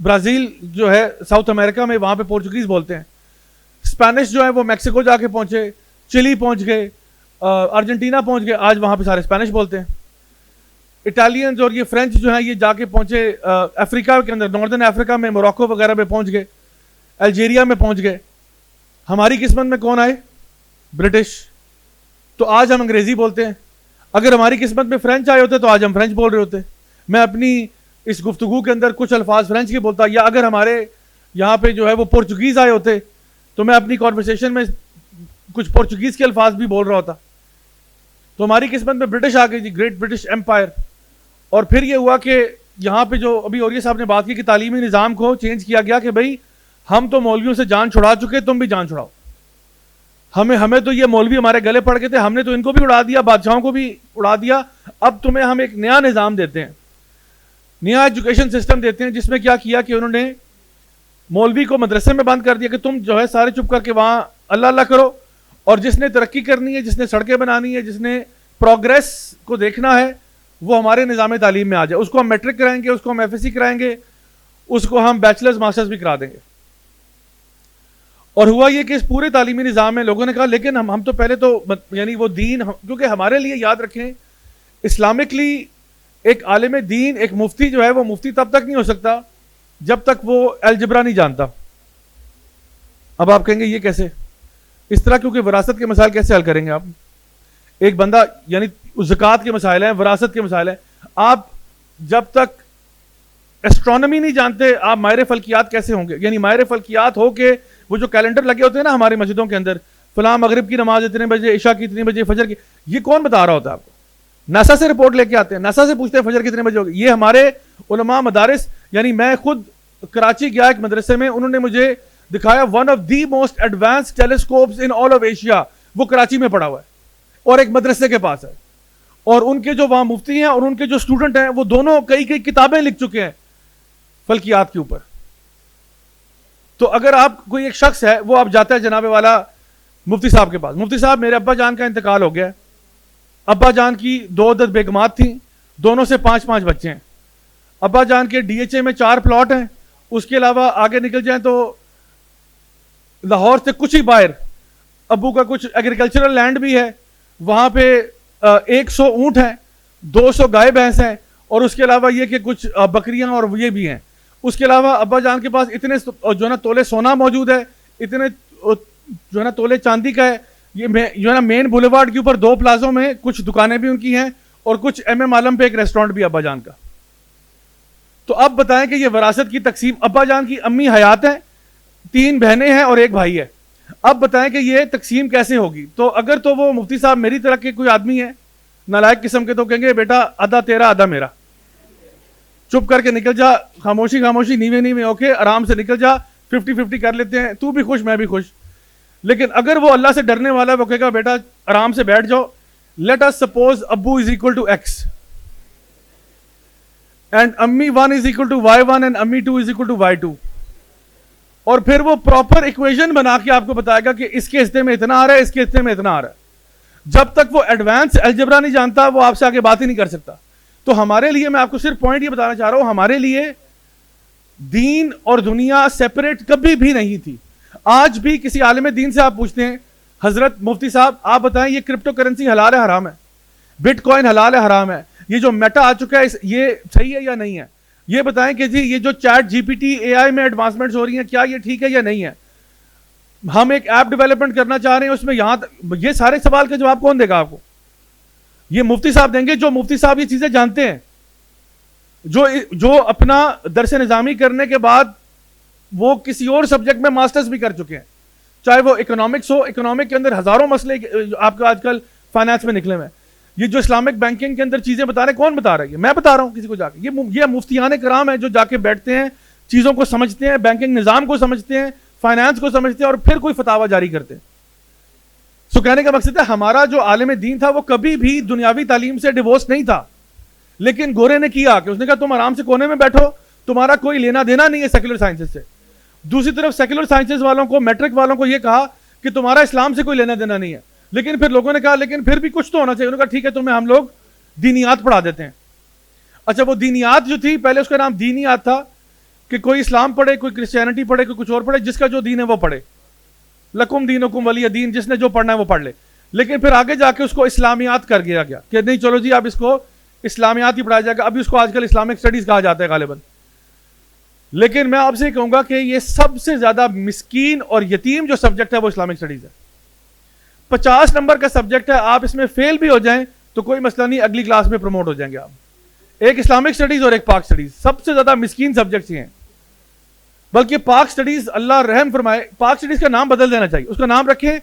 Brazil جو ہے south امریکہ میں، وہاں پہ پورچوگیز بولتے ہیں. اسپینش جو ہے وہ میکسیکو جا کے پہنچے، چلی پہنچ گئے، ارجنٹینا پہنچ گئے، آج وہاں پہ سارے اسپینش بولتے ہیں. اٹالینز اور یہ فرینچ جو ہیں یہ جا کے پہنچے افریقہ کے اندر، ناردرن افریقہ میں، موراکو وغیرہ میں پہنچ گئے، الجیریا میں پہنچ گئے. ہماری قسمت میں کون آئے؟ برٹش. تو آج ہم انگریزی بولتے ہیں. اگر ہماری قسمت میں فرینچ آئے ہوتے تو آج ہم فرینچ بول رہے ہوتے. میں اپنی اس گفتگو کے اندر کچھ الفاظ فرینچ کے بولتا، یا اگر ہمارے یہاں پہ جو ہے وہ پورچوگیز آئے ہوتے تو میں اپنی کانورسیشن میں کچھ پورچوگیز کے الفاظ بھی بول رہا ہوتا. تو ہماری قسمت میں برٹش آ گئی جی، گریٹ برٹش ایمپائر. اور پھر یہ ہوا کہ یہاں پہ جو ابھی اوریہ صاحب نے بات کی کہ تعلیمی نظام کو چینج کیا گیا کہ بھائی ہم تو مولویوں سے جان چھڑا چکے، تم بھی جان چھڑاؤ. ہمیں تو یہ مولوی ہمارے گلے پڑ گئے تھے، ہم نے تو ان کو بھی اڑا دیا، بادشاہوں کو بھی اڑا دیا. اب تمہیں ہم ایک نیا نظام دیتے ہیں، نیا ایجوکیشن سسٹم دیتے ہیں، جس میں کیا کیا کہ انہوں نے مولوی کو مدرسے میں بند کر دیا کہ تم جو ہے سارے چپ کر کے وہاں اللہ اللہ کرو، اور جس نے ترقی کرنی ہے، جس نے سڑکیں بنانی ہے، جس نے پروگریس کو دیکھنا ہے، وہ ہمارے نظام تعلیم میں آ جائے. اس کو ہم میٹرک کرائیں گے، اس کو ہم ایف ایس سی کرائیں گے، اس کو ہم بیچلرز ماسٹرز بھی کرا دیں گے. اور ہوا یہ کہ اس پورے تعلیمی نظام میں لوگوں نے کہا لیکن ہم تو پہلے تو یعنی وہ دین، کیونکہ ہمارے لیے یاد رکھیں اسلامکلی ایک عالم دین، ایک مفتی جو ہے وہ مفتی تب تک نہیں ہو سکتا جب تک وہ الجبرا نہیں جانتا. اب آپ کہیں گے یہ کیسے؟ اس طرح کیونکہ وراثت کے مسائل کیسے حل کریں گے آپ؟ ایک بندہ یعنی زکوٰۃ کے مسائل ہیں، وراثت کے مسائل ہیں، آپ جب تک ایسٹرونومی نہیں جانتے آپ ماہر فلکیات کیسے ہوں گے؟ یعنی ماہر فلکیات ہو کے وہ جو کیلنڈر لگے ہوتے ہیں نا ہماری مسجدوں کے اندر، فلاں مغرب کی نماز اتنے بجے، عشاء کی اتنے بجے، فجر کی، یہ کون بتا رہا ہوتا ہے آپ کو؟ ناسا سے رپورٹ لے کے آتے ہیں، ناسا سے پوچھتے ہیں فجر کتنے بجے ہوگی. یہ ہمارے علماء مدارس، یعنی میں خود کراچی گیا ایک مدرسے میں، انہوں نے مجھے دکھایا one of the most advance telescopes in all of Asia, وہ کراچی میں پڑا ہوا ہے اور ایک مدرسے کے پاس ہے. اور ان کے جو وہاں مفتی ہیں اور ان کے جو اسٹوڈنٹ ہیں وہ دونوں کئی کتابیں لکھ چکے ہیں فلکیات کے اوپر. تو اگر آپ کوئی ایک شخص ہے، وہ آپ جاتا ہے جناب والا مفتی صاحب کے پاس، مفتی صاحب میرے ابا جان کا انتقال ہو گیا ہے، ابا جان کی 2 عدد بیگمات تھیں، دونوں سے 5 بچے ہیں، ابا جان کے ڈی ایچ اے میں 4 پلاٹ ہیں، اس کے علاوہ آگے نکل جائیں تو لاہور سے کچھ ہی باہر ابو کا کچھ ایگریکلچرل لینڈ بھی ہے، وہاں پہ 100 اونٹ ہیں، 200 گائے بھینس ہیں، اور اس کے علاوہ یہ کہ کچھ بکریاں اور یہ بھی ہیں. اس کے علاوہ ابا جان کے پاس اتنے جو ہے نا تولے سونا موجود ہے، اتنے جو ہے نا تولے چاندی کا ہے. یہ جو ہے نا مین بولیوارڈ کے اوپر 2 پلازوں میں کچھ دکانیں بھی ان کی ہیں، اور کچھ ایم عالم پہ ایک ریسٹورنٹ بھی ابا جان کا. تو اب بتائیں کہ یہ وراثت کی تقسیم، ابا جان کی امی حیات ہیں، 3 بہنیں ہیں اور 1 بھائی ہے. اب بتائیں کہ یہ تقسیم کیسے ہوگی؟ تو اگر تو وہ مفتی صاحب میری طرح کے کوئی آدمی ہے نالائق قسم کے، تو کہیں گے بیٹا آدھا تیرا آدھا میرا، چپ کر کے نکل جا، خاموشی نیوے اوکے، آرام سے نکل جا، 50-50 کر لیتے ہیں، تو بھی خوش میں بھی خوش. لیکن اگر وہ اللہ سے ڈرنے والا ہے، وہ کہے گا بیٹا آرام سے بیٹھ جاؤ، لیٹ اس سپوز ابو is equal to X and امی 1 از اکول ٹو Y1 اینڈ امی 2 از اکول ٹو Y2، اور پھر وہ پراپر ایکویشن بنا کے آپ کو بتائے گا کہ اس کے حصے میں اتنا آ رہا ہے، اس کے حصے میں اتنا آ رہا ہے. جب تک وہ ایڈوانس الجبرا نہیں جانتا وہ آپ سے آگے بات ہی نہیں کر سکتا. تو ہمارے لیے، میں آپ کو صرف پوائنٹ یہ بتانا چاہ رہا ہوں، ہمارے لیے دین اور دنیا سیپریٹ کبھی بھی نہیں تھی. آج بھی کسی عالم دین سے آپ پوچھتے ہیں حضرت مفتی صاحب آپ بتائیں یہ کرپٹو کرنسی حلال ہے حرام ہے؟ بٹ کوائن حلال ہے حرام ہے؟ یہ جو میٹا آ چکا ہے یہ صحیح ہے یا نہیں ہے؟ یہ بتائیں کہ جی یہ جو chat G P T A آئی میں ایڈوانسمنٹس ہو رہی ہیں کیا یہ ٹھیک ہے یا نہیں ہے؟ ہم ایک ایپ ڈیولپمنٹ کرنا چاہ رہے ہیں، اس میں یہ سارے سوال کا جواب کون دے گا آپ کو؟ یہ مفتی صاحب دیں گے، جو مفتی صاحب یہ چیزیں جانتے ہیں، جو اپنا درس نظامی کرنے کے بعد وہ کسی اور سبجیکٹ میں ماسٹرز بھی کر چکے ہیں، چاہے وہ اکنامکس ہو، اکنامک کے اندر ہزاروں مسئلے آپ کا آج کل فائنانس میں نکلے ہوئے ہیں. یہ جو اسلامک بینکنگ کے اندر چیزیں بتا رہے ہیں کون بتا رہا ہے؟ میں بتا رہا ہوں کسی کو جا کے. یہ مفتیان کرام ہیں جو جا کے بیٹھتے ہیں، چیزوں کو سمجھتے ہیں، بینکنگ نظام کو سمجھتے ہیں، فائنانس کو سمجھتے ہیں، اور پھر کوئی فتاوی جاری کرتے ہیں. سو کہنے کا مقصد ہے ہمارا جو عالم دین تھا وہ کبھی بھی دنیاوی تعلیم سے ڈیوورس نہیں تھا، لیکن گورے نے کیا کہ اس نے کہا تم آرام سے کونے میں بیٹھو، تمہارا کوئی لینا دینا نہیں ہے سیکولر سائنسز سے. دوسری طرف سیکولر سائنسز والوں کو، میٹرک والوں کو یہ کہا کہ تمہارا اسلام سے کوئی لینا دینا نہیں ہے. لیکن پھر لوگوں نے کہا لیکن پھر بھی کچھ تو ہونا چاہیے. انہوں نے کہا ٹھیک ہے تمہیں ہم لوگ دینیات پڑھا دیتے ہیں. اچھا وہ دینیات جو تھی پہلے اس کا نام دینیات تھا، کہ کوئی اسلام پڑھے, کوئی کرسچینٹی پڑھے, کوئی کچھ اور پڑھے, جس کا جو دین ہے وہ پڑھے, لکم دینکم ولی دین, جس نے جو پڑھنا ہے وہ پڑھ لے. لیکن پھر آگے جا کے اس کو اسلامیات کر گیا گیا کہ نہیں چلو جی اب اس کو اسلامیات ہی پڑھایا جائے گا. ابھی اس کو آج کل اسلامک اسٹڈیز کہا جاتا ہے غالباً. لیکن میں آپ سے کہوں گا کہ یہ سب سے زیادہ مسکین اور یتیم جو سبجیکٹ ہے وہ اسلامک اسٹڈیز ہے. 50 نمبر کا سبجیکٹ ہے, آپ اس میں فیل بھی ہو جائیں تو کوئی مسئلہ نہیں, اگلی کلاس میں پروموٹ ہو جائیں گے آپ. ایک اسلامک اسٹڈیز اور ایک پاک اسٹڈیز, سب سے زیادہ مسکین سبجیکٹس ہیں. بلکہ پاک اسٹڈیز اللہ رحم فرمائے, پاک اسٹڈیز کا نام بدل دینا چاہیے, اس کا نام رکھیں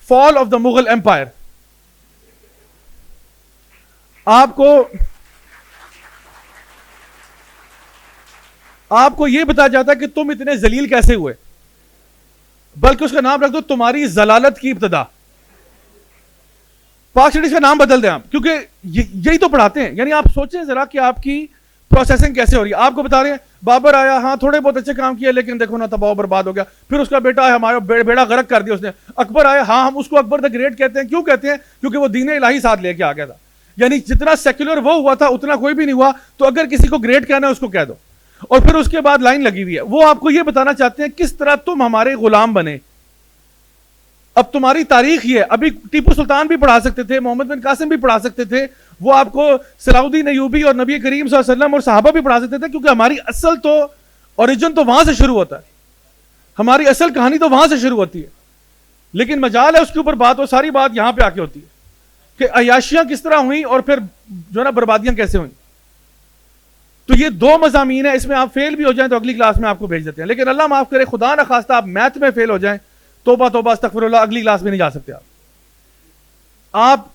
فال آف دا مغل ایمپائر. آپ کو یہ بتایا جاتا ہے کہ تم اتنے ذلیل کیسے ہوئے, بلکہ اس کا نام رکھ دو تمہاری ضلالت کی ابتدا. پاک اسٹڈیز کا نام بدل دیں آپ, کیونکہ یہی تو پڑھاتے ہیں. یعنی آپ سوچیں ذرا کہ آپ کی پروسیسنگ کیسے ہو رہی ہے. آپ کو بتا رہے ہیں بابر آیا, ہاں تھوڑے بہت اچھے کام کیے, لیکن دیکھو نا تباہ برباد ہو گیا. پھر اس کا بیٹا ہے, ہمارا بیڑا غرق کر دیا اس نے. اکبر آیا, ہاں ہم اس کو اکبر دا گریٹ کہتے ہیں. کیوں کہتے ہیں؟ کیونکہ وہ دین الہی ساتھ لے کے آ گیا تھا. یعنی جتنا سیکولر وہ ہوا تھا اتنا کوئی بھی نہیں ہوا. تو اگر کسی کو گریٹ کہنا ہے اس کو کہہ دو. اور پھر اس کے بعد لائن لگی ہوئی ہے, وہ آپ کو یہ بتانا چاہتے ہیں کس طرح تم ہمارے غلام بنے. اب تمہاری تاریخ یہ ہے. ابھی ٹیپو سلطان بھی پڑھا سکتے تھے, محمد بن قاسم بھی پڑھا سکتے تھے, وہ آپ کو صلاح الدین ایوبی اور نبی کریم صلی اللہ علیہ وسلم اور صحابہ بھی پڑھا سکتے تھے, کیونکہ ہماری اصل تو اوریجن تو وہاں سے شروع ہوتا ہے, ہماری اصل کہانی تو وہاں سے شروع ہوتی ہے. لیکن مجال ہے اس کے اوپر بات, وہ ساری بات یہاں پہ آ کے ہوتی ہے کہ عیاشیاں کس طرح ہوئیں اور پھر جو ہے نا بربادیاں کیسے ہوئیں. تو یہ 2 مضامین ہیں, اس میں آپ فیل بھی ہو جائیں تو اگلی کلاس میں آپ کو بھیج دیتے ہیں. لیکن اللہ معاف کرے, خدا نہ خواستہ آپ میتھ میں فیل ہو جائیں, توبہ توبہ استغفر اللہ, اگلی کلاس میں نہیں جا سکتے. آپ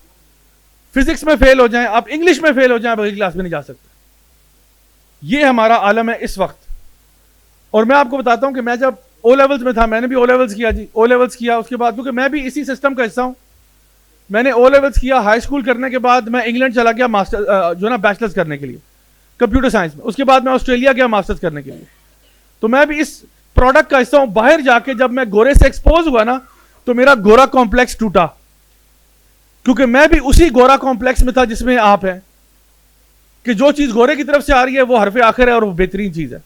فزکس میں فیل ہو جائیں, آپ انگلش میں فیل ہو جائیں, آپ اگلی کلاس میں نہیں جا سکتے. یہ ہمارا عالم ہے اس وقت. اور میں آپ کو بتاتا ہوں کہ میں جب او لیولز میں تھا, میں نے بھی او لیولز کیا جی, او لیولز کیا. اس کے بعد کیونکہ میں بھی اسی سسٹم کا حصہ ہوں, میں نے او لیولز کیا. ہائی اسکول کرنے کے بعد میں انگلینڈ چلا گیا ماسٹر جو ہے نا بیچلرز کرنے کے لیے کمپیوٹر سائنس میں. اس کے بعد میں آسٹریلیا گیا ماسٹرز کرنے کے لیے. تو میں بھی اس پروڈکٹ کا حصہ ہوں. باہر جا کے جب میں گورے سے ایکسپوز ہوا نا تو میرا گورا کمپلیکس ٹوٹا, کیونکہ میں بھی اسی گورا کمپلیکس میں تھا جس میں آپ ہیں, کہ جو چیز گورے کی طرف سے آ رہی ہے وہ حرف آخر ہے اور وہ بہترین چیز ہے.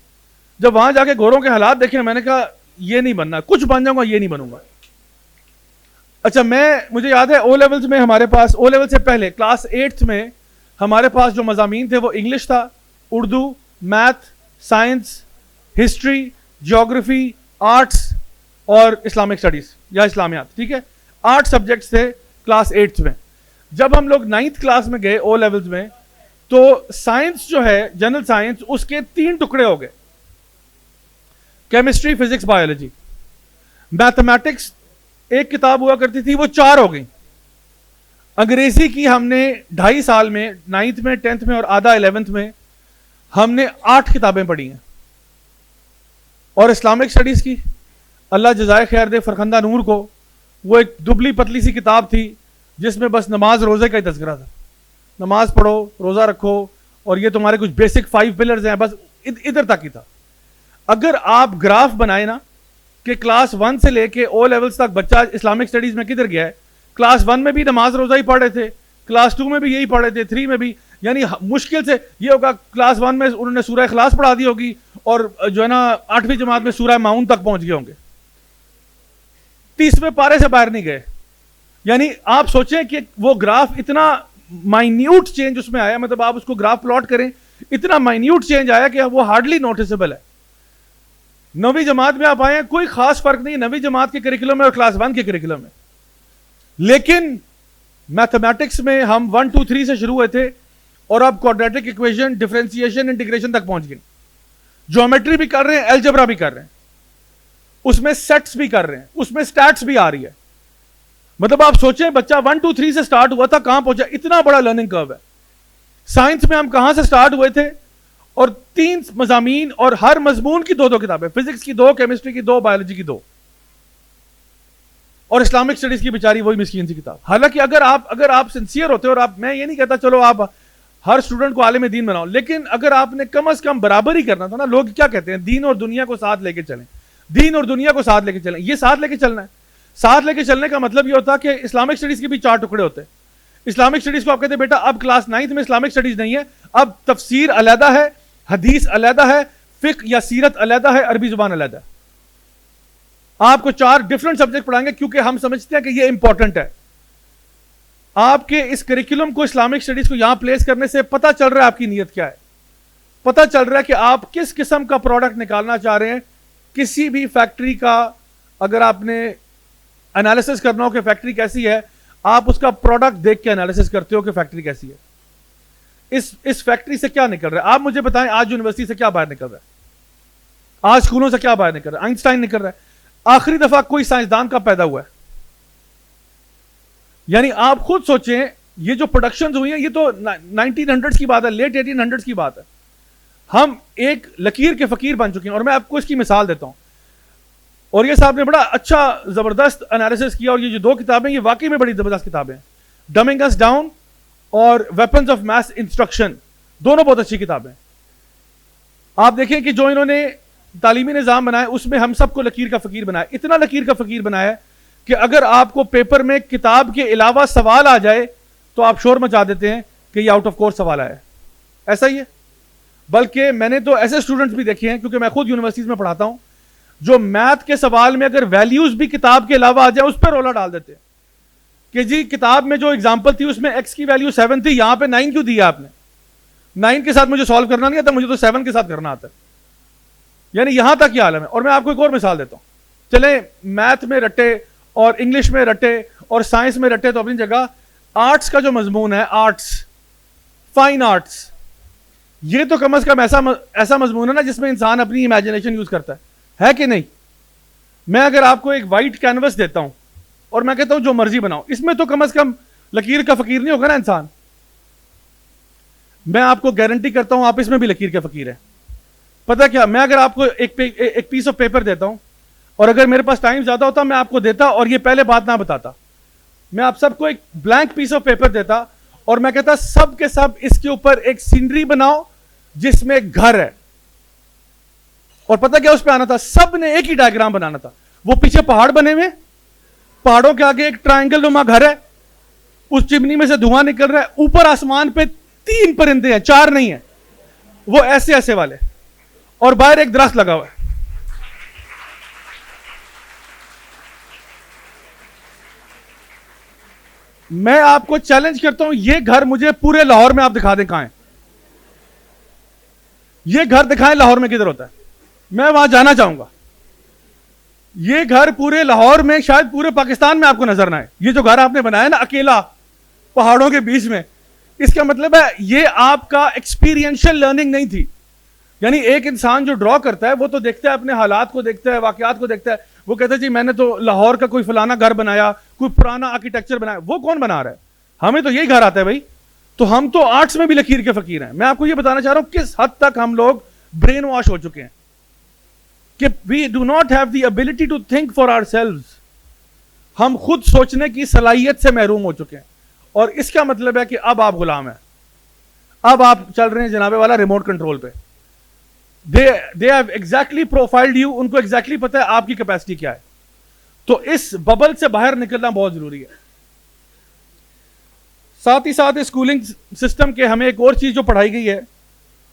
جب وہاں جا کے گوروں کے حالات دیکھے, میں نے کہا یہ نہیں بننا, کچھ بن جاؤں گا یہ نہیں بنوں گا. اچھا, مجھے یاد ہے او لیولز میں ہمارے پاس, او لیول سے پہلے کلاس 8 میں ہمارے پاس جو مضامین تھے وہ انگلش تھا, Urdu, math, science, history, geography, arts اور اسلامک اسٹڈیز یا اسلامیات. ٹھیک ہے, 8 سبجیکٹس تھے کلاس 8 میں. جب ہم لوگ 9th کلاس میں گئے او لیولز میں تو سائنس جو ہے جنرل سائنس, اس کے 3 ٹکڑے ہو گئے, کیمسٹری, فزکس, بایولوجی. میتھمیٹکس ایک کتاب ہوا کرتی تھی وہ 4 ہو گئی. انگریزی کی ہم نے 2.5 سال میں 9th میں 10th میں اور آدھا 11th میں ہم نے 8 کتابیں پڑھی ہیں. اور اسلامک اسٹڈیز کی اللہ جزائے خیر دے فرخندہ نور کو, وہ ایک دبلی پتلی سی کتاب تھی جس میں بس نماز روزے کا ہی تذکرہ تھا. نماز پڑھو, روزہ رکھو, اور یہ تمہارے کچھ بیسک 5 پلرز ہیں, بس ادھر تک ہی تھا. اگر آپ گراف بنائے نا کہ کلاس 1 سے لے کے او لیولز تک بچہ اسلامک اسٹڈیز میں کدھر گیا ہے, کلاس 1 میں بھی نماز روزہ ہی پڑھ رہے تھے, کلاس 2 میں بھی یہی پڑھ رہے تھے, 3 میں بھی. یعنی مشکل سے یہ ہوگا کلاس 1 میں انہوں نے سورہ اخلاص پڑھا دی ہوگی اور جو ہے نا 8ویں جماعت میں سورہ ماؤن تک پہنچ گئے ہوں گے, 30ویں پارے سے باہر نہیں گئے. یعنی آپ سوچیں کہ وہ گراف اتنا مائنیوٹ چینج اس میں آیا, مطلب آپ اس کو گراف پلاٹ کریں, اتنا مائنیوٹ چینج آیا کہ وہ ہارڈلی نوٹسبل ہے. 9ویں جماعت میں آپ آئے ہیں, کوئی خاص فرق نہیں 9ویں جماعت کے کریکولم میں اور کلاس 1 کے کریکولم میں. لیکن میتھمیٹکس میں ہم 1 2 3 سے شروع ہوئے تھے اور اب کوڈریٹک ایکویشن, ڈفرینسیشن, انٹیگریشن تک پہنچ گئے. جیومیٹری بھی کر رہے ہیں, الجبرا بھی کر رہے ہیں, اس میں سیٹس بھی کر رہے ہیں, اس میں سٹیٹس بھی آ رہی ہے. مطلب آپ سوچیں بچہ 1 2 3 سے سٹارٹ ہوا تھا, کہاں پہنچا, اتنا بڑا لرننگ کرو ہے. سائنس میں ہم کہاں سے سٹارٹ ہوئے تھے, اور 3 مضامین اور ہر مضمون کی 2 کتابیں, فزکس کی 2, کیمسٹری کی 2, بایولوجی کی 2, اور اسلامک اسٹڈیز کی بیچاری وہی مسکین سی کتاب. حالانکہ اگر آپ سنسیئر ہوتے, اور میں یہ نہیں کہتا چلو آپ ہر اسٹوڈنٹ کو عالم دین بناؤ, لیکن اگر آپ نے کم از کم برابر ہی کرنا تھا نا. لوگ کیا کہتے ہیں, دین اور دنیا کو ساتھ لے کے چلیں, دین اور دنیا کو ساتھ لے کے چلیں. یہ ساتھ لے کے چلنا ہے. ساتھ لے کے چلنے کا مطلب یہ ہوتا کہ اسلامک اسٹڈیز کے بھی 4 ٹکڑے ہوتے ہیں. اسلامک اسٹڈیز کو آپ کہتے ہیں بیٹا اب کلاس 9th میں اسلامک اسٹڈیز نہیں ہے, اب تفسیر علیحدہ ہے, حدیث علیحدہ ہے, فقہ یا سیرت علیحدہ ہے, عربی زبان علیحدہ ہے. آپ کو 4 ڈفرنٹ سبجیکٹ پڑھائیں گے کیونکہ ہم سمجھتے ہیں کہ یہ امپورٹنٹ ہے. آپ کے اس کریکولم کو اسلامک اسٹڈیز کو یہاں پلیس کرنے سے پتہ چل رہا ہے آپ کی نیت کیا ہے, پتہ چل رہا ہے کہ آپ کس قسم کا پروڈکٹ نکالنا چاہ رہے ہیں. کسی بھی فیکٹری کا اگر آپ نے انالیسس کرنا ہو کہ فیکٹری کیسی ہے, آپ اس کا پروڈکٹ دیکھ کے انالیسس کرتے ہو کہ فیکٹری کیسی ہے, اس فیکٹری سے کیا نکل رہا ہے. آپ مجھے بتائیں آج یونیورسٹی سے کیا باہر نکل رہا ہے, آج اسکولوں سے کیا باہر نکل رہا ہے. آئنسٹائن نکل رہا ہے. آخری دفعہ کوئی سائنسدان کب پیدا ہوا ہے؟ یعنی آپ خود سوچیں, یہ جو پروڈکشنز ہوئی ہیں یہ تو 1900 کی بات ہے, لیٹ 1800 کی بات ہے. ہم ایک لکیر کے فقیر بن چکے ہیں. اور میں آپ کو اس کی مثال دیتا ہوں, اور یہ صاحب نے بڑا اچھا زبردست انالیسس کیا, اور یہ جو 2 کتابیں یہ واقعی میں بڑی زبردست کتابیں ہیں, ڈمنگ اس ڈاؤن اور ویپنز آف میس انسٹرکشن, دونوں بہت اچھی کتابیں. آپ دیکھیں کہ جو انہوں نے تعلیمی نظام بنایا اس میں ہم سب کو لکیر کا فقیر بنایا, اتنا لکیر کا فقیر بنایا کہ اگر آپ کو پیپر میں کتاب کے علاوہ سوال آ جائے تو آپ شور مچا دیتے ہیں کہ یہ آؤٹ آف کورس سوال آیا ہے. ایسا ہی ہے. بلکہ میں نے تو ایسے اسٹوڈنٹس بھی دیکھے ہیں, کیونکہ میں خود یونیورسٹیز میں پڑھاتا ہوں, جو میتھ کے سوال میں اگر ویلیوز بھی کتاب کے علاوہ آ جائے اس پہ رولا ڈال دیتے ہیں کہ جی کتاب میں جو اگزامپل تھی اس میں ایکس کی ویلیو 7 تھی, یہاں پہ 9 کیوں دیا آپ نے؟ 9 کے ساتھ مجھے سالو کرنا نہیں آتا, مجھے تو 7 کے ساتھ کرنا آتا ہے. یعنی یہاں تک یہ عالم ہے. اور میں آپ کو ایک اور مثال دیتا ہوں. چلیں میتھ میں رٹے اور انگلش میں رٹے اور سائنس میں رٹے تو اپنی جگہ, آرٹس کا جو مضمون ہے, آرٹس, فائن آرٹس, یہ تو کم از کم ایسا مضمون ہے نا جس میں انسان اپنی امیجنیشن یوز کرتا ہے کہ نہیں؟ میں اگر آپ کو ایک وائٹ کینوس دیتا ہوں اور میں کہتا ہوں جو مرضی بناؤ, اس میں تو کم از کم لکیر کا فقیر نہیں ہوگا نا انسان. میں آپ کو گارنٹی کرتا ہوں آپ اس میں بھی لکیر کے فقیر ہیں. پتہ کیا, میں اگر آپ کو ایک پیس آف پیپر دیتا ہوں, اور اگر میرے پاس ٹائم زیادہ ہوتا میں آپ کو دیتا اور یہ پہلے بات نہ بتاتا, میں آپ سب کو ایک بلینک پیس آف پیپر دیتا اور میں کہتا سب کے سب اس کے اوپر ایک سینری بناؤ جس میں ایک گھر ہے. اور پتہ کیا اس پہ آنا تھا؟ سب نے ایک ہی ڈائیگرام بنانا تھا. وہ پیچھے پہاڑ بنے ہوئے, پہاڑوں کے آگے ایک ٹرائنگل نما گھر ہے, اس چمنی میں سے دھواں نکل رہا ہے, اوپر آسمان پہ 3 پرندے ہیں, 4 نہیں ہیں, وہ ایسے ایسے والے, اور باہر ایک درخت لگا ہوا ہے. میں آپ کو چیلنج کرتا ہوں, یہ گھر مجھے پورے لاہور میں آپ دکھا دیں کہاں ہے. یہ گھر دکھائیں لاہور میں کدھر ہوتا ہے, میں وہاں جانا چاہوں گا. یہ گھر پورے لاہور میں, شاید پورے پاکستان میں آپ کو نظر نہ آئے. یہ جو گھر آپ نے بنایا نا اکیلا پہاڑوں کے بیچ میں, اس کا مطلب ہے یہ آپ کا ایکسپیرینشل لرننگ نہیں تھی. یعنی ایک انسان جو ڈرا کرتا ہے وہ تو دیکھتا ہے, اپنے حالات کو دیکھتا ہے, واقعات کو دیکھتا ہے, وہ کہتا ہے جی میں نے تو لاہور کا کوئی فلانا گھر بنایا, کوئی پرانا آرکیٹیکچر بنایا. وہ کون بنا رہا ہے؟ ہمیں تو یہی گھر آتا ہے بھائی. تو ہم تو آرٹس میں بھی لکیر کے فقیر ہیں. میں آپ کو یہ بتانا چاہ رہا ہوں کس حد تک ہم لوگ برین واش ہو چکے ہیں کہ we do not have the ability to think for ourselves. ہم خود سوچنے کی صلاحیت سے محروم ہو چکے ہیں. اور اس کا مطلب ہے کہ اب آپ غلام ہیں, اب آپ چل رہے ہیں جناب والا ریموٹ کنٹرول پہ. they have exactly profiled you, ان کو exactly پتہ ہے آپ کی کیپیسٹی کیا ہے. تو اس ببل سے باہر نکلنا بہت ضروری ہے. ساتھ ہی ساتھ اسکولنگ سسٹم کے ہمیں ایک اور چیز جو پڑھائی گئی ہے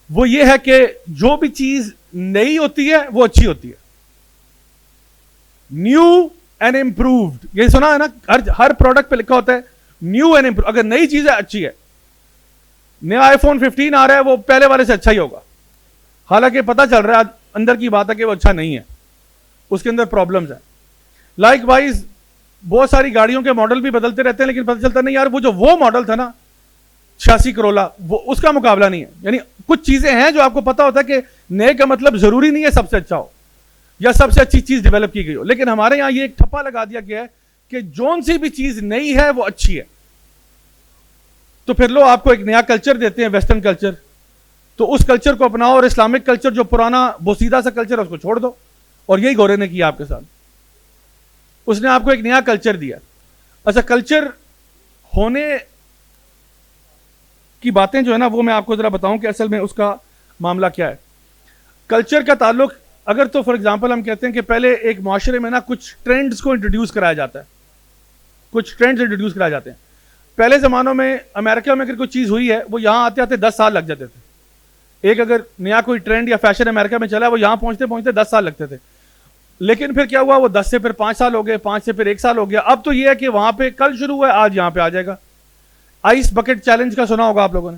وہ یہ ہے کہ جو بھی چیز نئی ہوتی ہے وہ اچھی ہوتی ہے. نیو اینڈ امپرووڈ, یہ سنا ہے نا, ہر پروڈکٹ پہ لکھا ہوتا ہے نیو اینڈ امپروو. اگر نئی چیز ہے اچھی ہے, نیا آئی فون 15 آ رہا ہے وہ پہلے والے سے اچھا ہی ہوگا, حالانکہ پتہ چل رہا ہے اندر کی بات ہے کہ وہ اچھا نہیں ہے, اس کے اندر پرابلمز ہیں. لائک وائز بہت ساری گاڑیوں کے ماڈل بھی بدلتے رہتے ہیں, لیکن پتہ چلتا نہیں یار وہ ماڈل تھا نا 86 کرولا, وہ اس کا مقابلہ نہیں ہے. یعنی کچھ چیزیں ہیں جو آپ کو پتا ہوتا ہے کہ نئے کا مطلب ضروری نہیں ہے سب سے اچھا ہو یا سب سے اچھی چیز ڈیولپ کی گئی ہو. لیکن ہمارے یہاں یہ ایک ٹھپا لگا دیا گیا ہے کہ جون سی بھی چیز نئی ہے وہ اچھی ہے. تو پھر لو آپ کو ایک نیا کلچر دیتے ہیں, ویسٹرن کلچر, تو اس کلچر کو اپناؤ, اور اسلامک کلچر جو پرانا بوسیدہ سا کلچر ہے اس کو چھوڑ دو. اور یہی گورے نے کیا آپ کے ساتھ, اس نے آپ کو ایک نیا کلچر دیا. اچھا, کلچر ہونے کی باتیں جو ہے نا وہ میں آپ کو ذرا بتاؤں کہ اصل میں اس کا معاملہ کیا ہے. کلچر کا تعلق اگر تو فار ایگزامپل ہم کہتے ہیں کہ پہلے ایک معاشرے میں نا کچھ ٹرینڈز کو انٹروڈیوس کرایا جاتا ہے, کچھ ٹرینڈز انٹروڈیوس کرایا جاتے ہیں. پہلے زمانوں میں امریکہ میں اگر کوئی چیز ہوئی ہے وہ یہاں آتے آتے 10 سال لگ جاتے تھے. ایک اگر نیا کوئی ٹرینڈ یا فیشن امریکہ میں چلا وہ یہاں پہنچتے پہنچتے 10 سال لگتے تھے، لیکن پھر کیا ہوا، وہ 10 سے پھر 5 سال ہو گئے، 5 سے پھر 1 سال ہو گیا. اب تو یہ ہے کہ وہاں پہ کل شروع ہوا ہے، آج یہاں پہ آ جائے گا. آئس بکٹ چیلنج کا سنا ہوگا آپ لوگوں نے.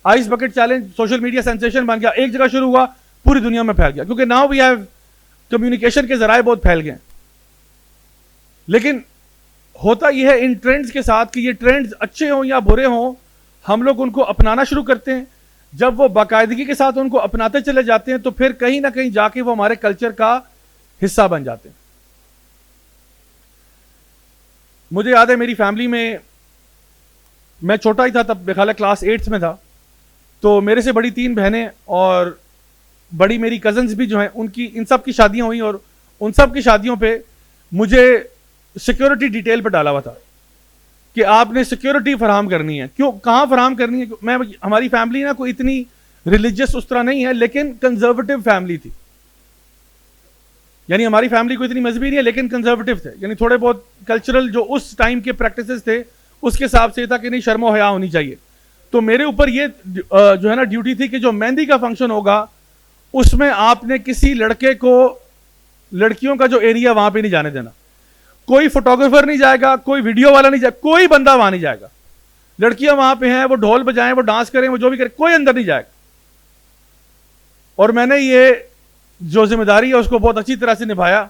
Ice bucket challenge social media sensation بن گیا، ایک جگہ شروع ہوا پوری دنیا میں پھیل گیا، کیونکہ ناؤ وی ہیو کمیونیکیشن کے ذرائع بہت پھیل گئے. لیکن ہوتا یہ ہے ان ٹرینڈز کے ساتھ کہ یہ ٹرینڈز اچھے ہوں یا برے ہوں، ہم لوگ ان کو اپنانا شروع کرتے ہیں. جب وہ باقاعدگی کے ساتھ ان کو اپناتے چلے جاتے ہیں تو پھر کہیں نہ کہیں جا کے وہ ہمارے کلچر کا حصہ بن جاتے ہیں. مجھے یاد ہے میری فیملی میں چھوٹا ہی تھا تب، میرا خیال ہے کلاس 8 میں تھا، تو میرے سے بڑی 3 بہنیں اور بڑی میری کزنز بھی جو ہیں ان سب کی شادیاں ہوئیں، اور ان سب کی شادیوں پہ مجھے سیکیورٹی ڈیٹیل پہ ڈالا ہوا تھا کہ آپ نے سیکیورٹی فراہم کرنی ہے. کیوں، کہاں فراہم کرنی ہے؟ ہماری فیملی نا کوئی اتنی ریلیجیس اس طرح نہیں ہے، لیکن کنزرویٹو فیملی تھی. یعنی ہماری فیملی کوئی اتنی مذہبی نہیں ہے لیکن کنزرویٹو تھے، یعنی تھوڑے بہت کلچرل جو اس ٹائم کے پریکٹسز تھے اس کے حساب سے تھا کہ نہیں، شرم و حیا ہونی چاہیے. تو میرے اوپر یہ جو ہے نا ڈیوٹی تھی کہ جو مہندی کا فنکشن ہوگا اس میں آپ نے کسی لڑکے کو، لڑکیوں کا جو ایریا وہاں پہ نہیں جانے دینا. کوئی فوٹوگرافر نہیں جائے گا، کوئی ویڈیو والا نہیں جائے گا، کوئی بندہ وہاں نہیں جائے گا. لڑکیاں وہاں پہ ہیں، وہ ڈھول بجائیں، وہ ڈانس کریں، وہ جو بھی کریں، کوئی اندر نہیں جائے گا. اور میں نے یہ جو ذمہ داری ہے اس کو بہت اچھی طرح سے نبھایا،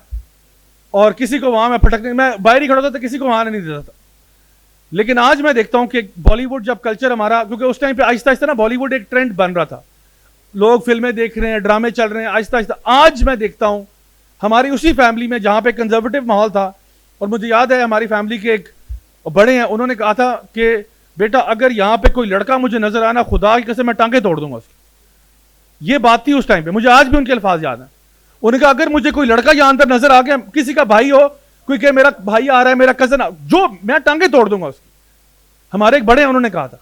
اور کسی کو وہاں میں پھٹکنے، میں باہر ہی کھڑا ہوتا تھا، کسی کو وہاں نہیں دیتا تھا. لیکن آج میں دیکھتا ہوں کہ بالی ووڈ جب کلچر ہمارا، کیونکہ اس ٹائم پہ آہستہ آہستہ نا بالی ووڈ ایک ٹرینڈ بن رہا تھا، لوگ فلمیں دیکھ رہے ہیں، ڈرامے چل رہے ہیں آہستہ آہستہ. آج میں دیکھتا ہوں ہماری اسی فیملی میں جہاں پہ کنزرویٹو ماحول تھا، اور مجھے یاد ہے ہماری فیملی کے ایک بڑے ہیں، انہوں نے کہا تھا کہ بیٹا اگر یہاں پہ کوئی لڑکا مجھے نظر آنا، خدا کی قسم میں ٹانگیں توڑ دوں گا اس کی. یہ بات تھی اس ٹائم پہ، مجھے آج بھی ان کے الفاظ یاد ہیں. انہوں نے کہا اگر مجھے کوئی لڑکا یہاں اندر نظر آ گیا، کسی کا بھائی ہو، کوئی کہ میرا بھائی آ رہا ہے، میرا کزن، جو میں ٹانگیں توڑ دوں گا اس کی. ہمارے ایک بڑے ہیں، انہوں نے کہا تھا.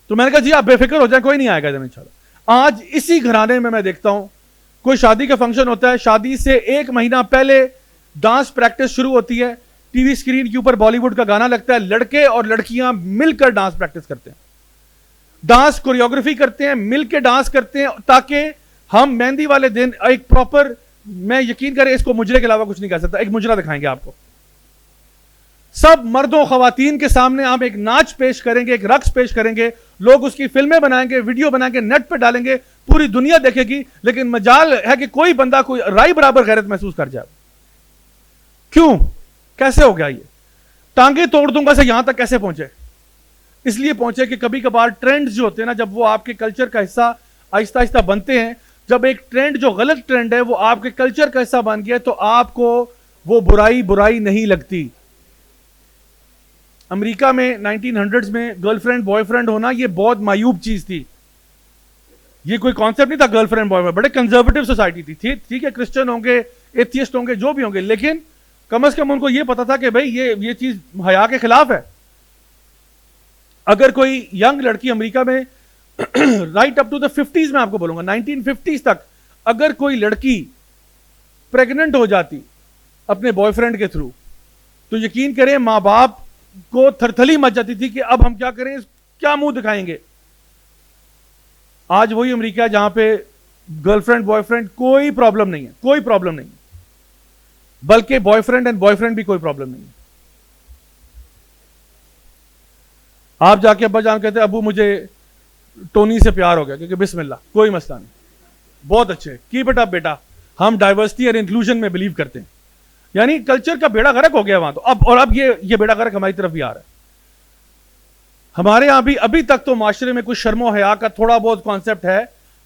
تو میں نے کہا جی آپ بے فکر ہو جائیں، کوئی نہیں آئے گا انشاءاللہ. آج اسی گھرانے میں دیکھتا ہوں کوئی شادی کا فنکشن ہوتا ہے، شادی سے 1 مہینہ پہلے ڈانس پریکٹس شروع ہوتی ہے، ٹی وی اسکرین کے اوپر بالی ووڈ کا گانا لگتا ہے، لڑکے اور لڑکیاں مل کر ڈانس پریکٹس کرتے ہیں، ڈانس کوریوگرافی کرتے ہیں، مل کے ڈانس کرتے ہیں، تاکہ ہم مہندی والے دن ایک پراپر، میں یقین کریں اس کو مجرے کے علاوہ کچھ نہیں کہہ سکتا، ایک مجرا دکھائیں گے آپ کو. سب مردوں خواتین کے سامنے ہم ایک ناچ پیش کریں گے، ایک رقص پیش کریں گے، لوگ اس کی فلمیں بنائیں گے، ویڈیو بنائیں گے، نیٹ پہ ڈالیں گے، پوری دنیا دیکھے گی. لیکن مجال ہے کہ کوئی بندہ کوئی رائی برابر غیرت محسوس کر جائے. کیوں، کیسے ہو گیا یہ؟ ٹانگیں توڑ دوں گا سے یہاں تک کیسے پہنچے؟ اس لیے پہنچے کہ کبھی کبھار ٹرینڈز جو ہوتے ہیں نا، جب وہ آپ کے کلچر کا حصہ آہستہ آہستہ بنتے ہیں، جب ایک ٹرینڈ جو غلط ٹرینڈ ہے وہ آپ کے کلچر کا حصہ بن گیا، تو آپ کو وہ برائی نہیں لگتی. امریکہ میں 1900s میں گرل فرینڈ بوائے فرینڈ ہونا یہ بہت معیوب چیز تھی. یہ کوئی کانسیپٹ نہیں تھا گرل فرینڈ بوائے فرینڈ. بڑے کنزرویٹو سوسائٹی تھی، ٹھیک ہے، کرسچن ہوں گے، ایتھیسٹ ہوں گے، جو بھی ہوں گے، لیکن کم از کم ان کو یہ پتا تھا کہ بھائی یہ چیز حیا کے خلاف ہے. اگر کوئی ینگ لڑکی امریکہ میں right up to the 50s میں آپ کو بولوں گا 1950s تک، اگر کوئی لڑکی پریگننٹ ہو جاتی اپنے بوائے فرینڈ کے تھرو، تو یقین کریں ماں باپ کو تھرتھلی مچ جاتی تھی کہ اب ہم کیا کریں، کیا منہ دکھائیں گے. آج وہی امریکہ ہے جہاں پہ گرل فرینڈ بوائے فرینڈ کوئی پرابلم نہیں ہے، کوئی پرابلم نہیں، بلکہ boy friend and boy friend بھی کوئی پرابلم نہیں ہے. آپ جا کے ابا جان کہتے ہیں ابو مجھے ٹونی سے پیار ہو گیا، کیونکہ بسم اللہ کوئی مسئلہ نہیں، بہت اچھے، کیپ اٹ اپ بیٹا. ہم ڈائیورسٹی اور انکلوژن میں بلیو کرتے ہیں. یعنی کلچر کا بیڑا غرق ہو گیا وہاں تو اب یہ بیڑا غرق ہماری طرف بھی آ رہا ہے. ہمارے یہاں بھی ابھی تک تو معاشرے میں کچھ شرم و حیا کا تھوڑا بہت کانسیپٹ ہے،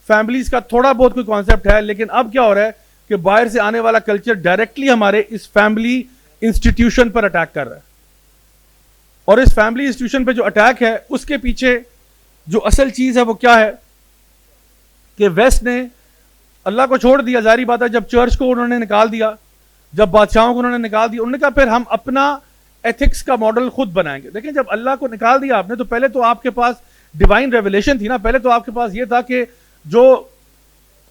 فیملیز کا تھوڑا بہت کوئی کانسیپٹ ہے، لیکن اب کیا ہو رہا ہے کہ باہر سے آنے والا کلچر ڈائریکٹلی ہمارے اس فیملی انسٹیٹیوشن پر اٹیک کر رہا ہے. اور اس فیملی انسٹیٹیوشن پہ جو اٹیک ہے اس کے پیچھے جو اصل چیز ہے وہ کیا ہے کہ ویسٹ نے اللہ کو چھوڑ دیا. ظاہری بات ہے جب چرچ کو انہوں نے نکال دیا، جب بادشاہوں کو انہوں نے نکال دیا، انہوں نے کہا پھر ہم اپنا ایتھکس کا ماڈل خود بنائیں گے. دیکھیں جب اللہ کو نکال دیا آپ نے تو پہلے تو آپ کے پاس ڈیوائن ریویلیشن تھی نا، پہلے تو آپ کے پاس یہ تھا کہ جو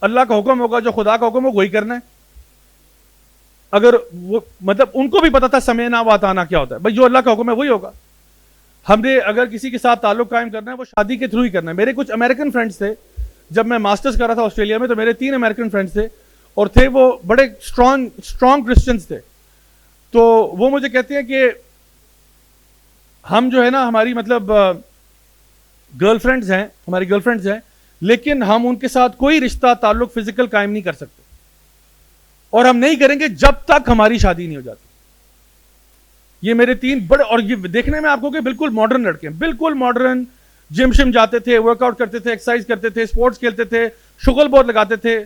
اللہ کا حکم ہوگا، جو خدا کا حکم ہوگا وہی کرنا ہے. اگر وہ مطلب ان کو بھی پتا تھا سمعنا و اطعنا کیا ہوتا ہے، بھائی جو اللہ کا حکم ہے وہی ہوگا. ہم نے اگر کسی کے ساتھ تعلق قائم کرنا ہے وہ شادی کے تھرو ہی کرنا ہے. میرے کچھ امریکن فرینڈز تھے جب میں ماسٹرز کر رہا تھا آسٹریلیا میں تو میرے 3 امریکن فرینڈس تھے اور تھے وہ بڑے اسٹرانگ کرسچنس تھے. تو وہ مجھے کہتے ہیں کہ ہم جو ہے نا ہماری مطلب گرل فرینڈز ہیں, ہماری گرل فرینڈز ہیں, لیکن ہم ان کے ساتھ کوئی رشتہ تعلق فزیکل قائم نہیں کر سکتے, اور ہم نہیں کریں گے جب تک ہماری شادی نہیں ہو جاتی. یہ میرے 3 بڑے, اور یہ دیکھنے میں آپ کو کہ بالکل ماڈرن لڑکے ہیں, بالکل ماڈرن, جم شم جاتے تھے, ورک آؤٹ کرتے تھے, ایکسرسائز کرتے تھے, اسپورٹس کھیلتے تھے, شغل بہت لگاتے تھے,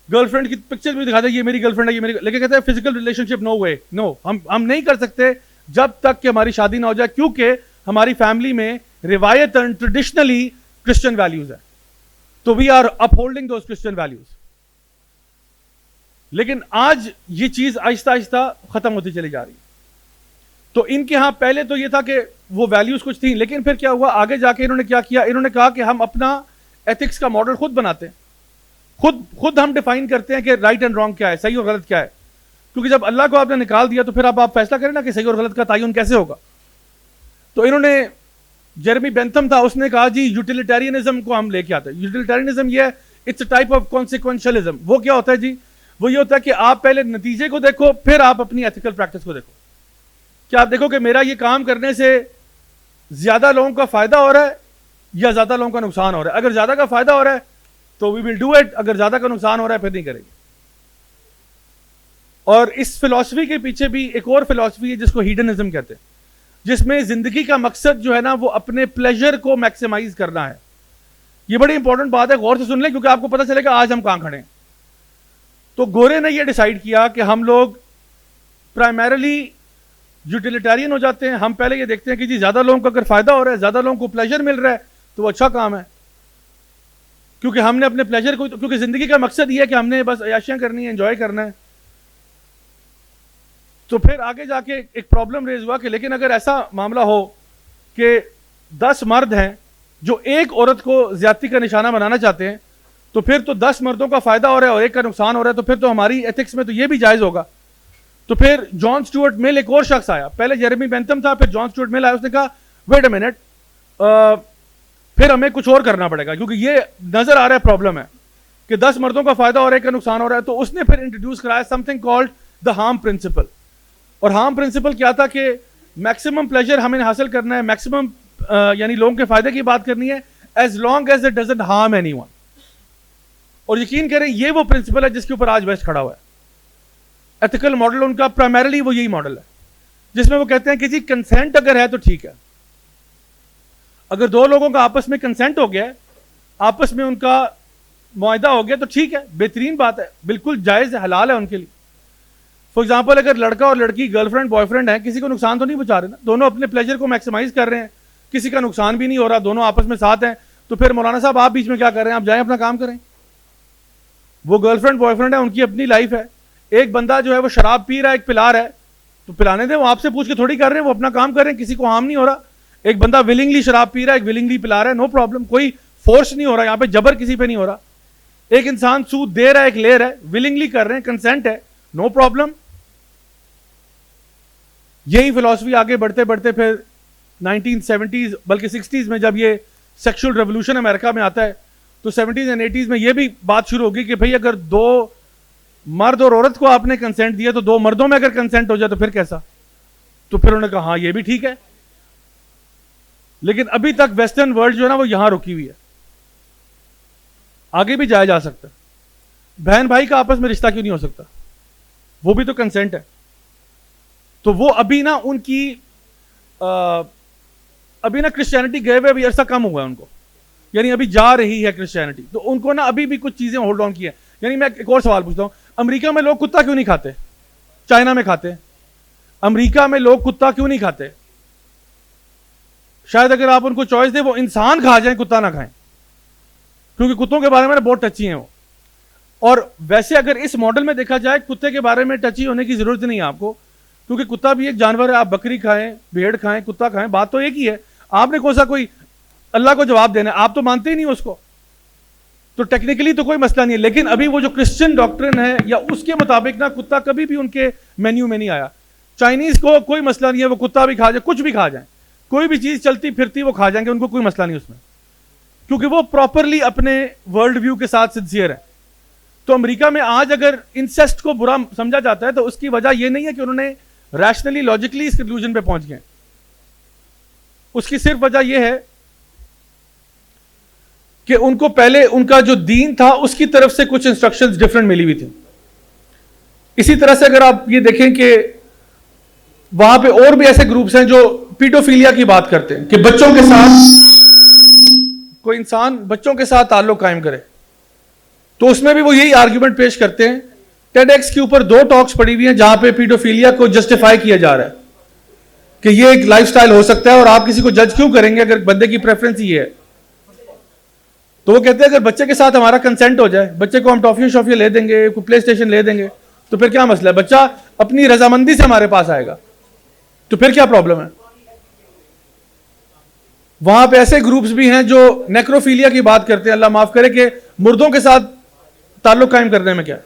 گرل فرینڈ کی پکچر بھی دکھاتے یہ میری گرل فرینڈ ہے, یہ میری, لیکن کہتے ہیں فزیکل ریلیشن شپ نو وے, نو, ہم نہیں کر سکتے جب تک کہ ہماری شادی نہ ہو جائے, کیونکہ ہماری فیملی میں روایتاً ٹریڈیشنلی کرسچن ویلیوز ہیں, تو we are upholding those Christian values. لیکن آج یہ چیز آہستہ آہستہ ختم ہوتی چلی جا رہی ہے. تو ان کے ہاں پہلے تو یہ تھا کہ وہ ویلیوز کچھ تھیں, لیکن پھر کیا ہوا آگے جا کے انہوں نے کیا کیا, انہوں نے کہا کہ ہم اپنا ایتھکس کا ماڈل خود بناتے ہیں, خود ہم ڈیفائن کرتے ہیں کہ رائٹ اینڈ رانگ کیا ہے, صحیح اور غلط کیا ہے. کیونکہ جب اللہ کو آپ نے نکال دیا تو پھر آپ فیصلہ کریں نا کہ صحیح اور غلط کا تعین کیسے ہوگا. تو انہوں نے, جیرمی بینتھم تھا, اس نے کہا جی یوٹیلیٹیرینزم کو ہم لے کے آتے ہیں. یوٹیلیٹیرینزم یہ ہے, اٹس اے ٹائپ آف کانسیکوینشلزم. وہ کیا ہوتا ہے جی, وہ یہ ہوتا ہے کہ آپ پہلے نتیجے کو دیکھو پھر آپ اپنی ایتھیکل پریکٹس کو دیکھو. کہ آپ دیکھو کہ میرا یہ کام کرنے سے زیادہ لوگوں کا فائدہ ہو رہا ہے یا زیادہ لوگوں کا نقصان ہو رہا ہے. اگر زیادہ کا فائدہ ہو رہا ہے تو وی ول ڈو اٹ, اگر زیادہ کا نقصان ہو رہا ہے پھر نہیں کریں گے. اور اس فلسفی کے پیچھے بھی ایک اور فلسفی ہے جس کو ہیڈنزم کہتے ہیں, جس میں زندگی کا مقصد جو ہے نا وہ اپنے پلیجر کو میکسیمائز کرنا ہے. یہ بڑی امپورٹنٹ بات ہے, غور سے سن لیں کیونکہ آپ کو پتہ چلے گا آج ہم کہاں کھڑے ہیں. تو گورے نے یہ ڈیسائیڈ کیا کہ ہم لوگ پرائمریلی یوٹیلیٹیرین ہو جاتے ہیں. ہم پہلے یہ دیکھتے ہیں کہ جی زیادہ لوگوں کو اگر فائدہ ہو رہا ہے, زیادہ لوگوں کو پلیجر مل رہا ہے تو وہ اچھا کام ہے, کیونکہ ہم نے اپنے پلیجر کو, کیونکہ زندگی کا مقصد یہ ہے کہ ہم نے بس عیاشیاں کرنی ہے, انجوائے کرنا ہے. تو پھر آگے جا کے ایک پرابلم ریز ہوا کہ لیکن اگر ایسا معاملہ ہو کہ 10 مرد ہیں جو ایک عورت کو زیادتی کا نشانہ بنانا چاہتے ہیں, تو پھر تو 10 مردوں کا فائدہ ہو رہا ہے اور ایک کا نقصان ہو رہا ہے, تو پھر تو ہماری ایتھکس میں تو یہ بھی جائز ہوگا. تو پھر جان سٹیورٹ مل ایک اور شخص آیا, پہلے جیرمی بینتھم تھا, پھر جان سٹیورٹ مل آیا, اس نے کہا ویٹ اے منٹ, پھر ہمیں کچھ اور کرنا پڑے گا کیونکہ یہ نظر آ رہا ہے پرابلم ہے کہ 10 مردوں کا فائدہ ہو رہا ہے, ایک کا نقصان ہو رہا ہے. تو اس نے پھر انٹروڈیوس کرایا some thing called the harm principal. اور ہارم پرنسپل کیا تھا کہ میکسیمم پلیجر ہمیں حاصل کرنا ہے, میکسیمم یعنی لوگوں کے فائدے کی بات کرنی ہے, as long as it doesn't harm any one. اور یقین کریں یہ وہ پرنسپل ہے جس کے اوپر آج ویسٹ کھڑا ہوا ہے. ایتھیکل ماڈل ان کا پرائمریلی وہ یہی ماڈل ہے جس میں وہ کہتے ہیں کہ جی کنسینٹ اگر ہے تو ٹھیک ہے, اگر 2 لوگوں کا آپس میں کنسینٹ ہو گیا ہے, آپس میں ان کا معاہدہ ہو گیا تو ٹھیک ہے, بہترین بات ہے, بالکل جائز ہے, حلال ہے ان کے لیے. فار ایگزامپل اگر لڑکا اور لڑکی گرل فرینڈ بوائے فرینڈ ہیں, کسی کو نقصان تو نہیں پہنچا رہے نا, دونوں اپنے پلیجر کو میکسیمائز کر رہے ہیں, کسی کا نقصان بھی نہیں ہو رہا, دونوں آپس میں ساتھ ہیں. تو پھر مولانا صاحب آپ بیچ میں کیا کر رہے ہیں, آپ جائیں اپنا کام کریں. وہ گرل فرینڈ بوائے فرینڈ ہے, ان کی اپنی لائف ہے. ایک بندہ جو ہے وہ شراب پی رہا ہے, ایک پلا رہا ہے, تو پلانے دیں, وہ آپ سے پوچھ کے تھوڑی کر رہے ہیں, وہ اپنا کام کر رہے ہیں, کسی کو ہارم نہیں ہو رہا. ایک بندہ ولنگلی شراب پی رہا ہے, ایک ولنگلی پلا رہا ہے, نو پرابلم, کوئی فورس نہیں ہو رہا, یہاں پہ جبر کسی پہ نہیں ہو رہا. ایک انسان سود دے رہا ہے, ایک لے رہا ہے, ولنگلی کر رہے ہیں, کنسینٹ ہے, نو پرابلم. یہی فلسفی آگے بڑھتے بڑھتے پھر 1970s بلکہ 60s میں جب یہ سیکشل ریولوشن امریکہ میں آتا ہے, تو 70s اینڈ 80s میں یہ بھی بات شروع ہوگی کہ بھئی اگر 2 مرد اور عورت کو آپ نے کنسینٹ دیا تو 2 مردوں میں اگر کنسینٹ ہو جائے تو پھر کیسا. تو پھر انہوں نے کہا ہاں یہ بھی ٹھیک ہے. لیکن ابھی تک ویسٹرن ورلڈ جو ہے نا وہ یہاں رکی ہوئی ہے, آگے بھی جایا جا سکتا ہے. بہن بھائی کا آپس میں رشتہ کیوں نہیں ہو سکتا, وہ بھی تو کنسینٹ ہے. تو وہ ابھی نا ان کی ابھی نا کرسچینٹی گئے ہوئے ابھی عرصہ کم ہوا ہے ان کو, یعنی ابھی جا رہی ہے کرسچینٹی, تو ان کو نا ابھی بھی کچھ چیزیں ہولڈ آن کی ہیں. یعنی میں ایک اور سوال پوچھتا ہوں, امریکہ میں لوگ کتا کیوں نہیں کھاتے, چائنا میں کھاتے, امریکہ میں لوگ کتا کیوں نہیں کھاتے؟ شاید اگر آپ ان کو چوائس دیں وہ انسان کھا جائیں, کتا نہ کھائیں, کیونکہ کتوں کے بارے میں بہت ٹچی ہیں وہ. اور ویسے اگر اس ماڈل میں دیکھا جائے کتے کے بارے میں ٹچی ہونے کی ضرورت نہیں ہے آپ کو, کیونکہ کتا بھی ایک جانور ہے, آپ بکری کھائیں, بھیڑ کھائیں, کتا کھائیں, بات تو ایک ہی ہے. آپ نے کوسا کوئی اللہ کو جواب دینا ہے, آپ تو مانتے ہی نہیں اس کو, تو ٹیکنیکلی تو کوئی مسئلہ نہیں ہے. لیکن ابھی وہ جو کرسچن ڈاکٹرن ہے یا اس کے مطابق نا کتا کبھی بھی ان کے مینیو میں نہیں آیا. چائنیز کو کوئی مسئلہ نہیں ہے, وہ کتا بھی کھا جائے, کچھ بھی کھا جائیں, کوئی بھی چیز چلتی پھرتی وہ کھا جائیں گے, ان کو کوئی مسئلہ نہیں اس میں. کیونکہ وہ پراپرلی اپنے ورلڈ ویو کے ساتھ سنسیئر ہیں. تو امریکہ میں آج اگر انسیسٹ کو برا سمجھا جاتا ہے تو اس کی وجہ یہ نہیں ہے کہ انہوں نے ریشنلی لاجکلی اس کنکلوژن پہ پہنچ گئے. اس کی صرف وجہ یہ ہے کہ ان کو پہلے ان کا جو دین تھا اس کی طرف سے کچھ انسٹرکشنز ڈیفرنٹ ملی ہوئی تھی. اسی طرح سے اگر آپ یہ دیکھیں کہ وہاں پہ اور بھی ایسے گروپس ہیں جو پیڈوفیلیا کی بات کرتے ہیں کہ بچوں کے ساتھ کوئی انسان بچوں کے ساتھ تعلق قائم کرے, تو اس میں بھی وہ یہی آرگیومنٹ پیش کرتے ہیں. ٹیڈ ایکس کے اوپر 2 ٹاکس پڑی ہوئی ہیں جہاں پہ پیڈوفیلیا کو جسٹیفائی کیا جا رہا ہے کہ یہ ایک لائف سٹائل ہو سکتا ہے اور آپ کسی کو جج کیوں کریں گے اگر بندے کی پریفرنس یہ ہے. تو وہ کہتے ہیں اگر بچے کے ساتھ ہمارا کنسنٹ ہو جائے, بچے کو ہم ٹافیاں شافیاں لے دیں گے, کوئی پلے اسٹیشن لے دیں گے, تو پھر کیا مسئلہ ہے؟ بچہ اپنی رضامندی سے ہمارے پاس آئے گا, تو پھر کیا پرابلم ہے؟ وہاں پہ ایسے گروپس بھی ہیں جو نیکروفیلیا کی بات کرتے ہیں, اللہ معاف کرے, کہ مردوں کے ساتھ تعلق قائم کرنے میں کیا ہے.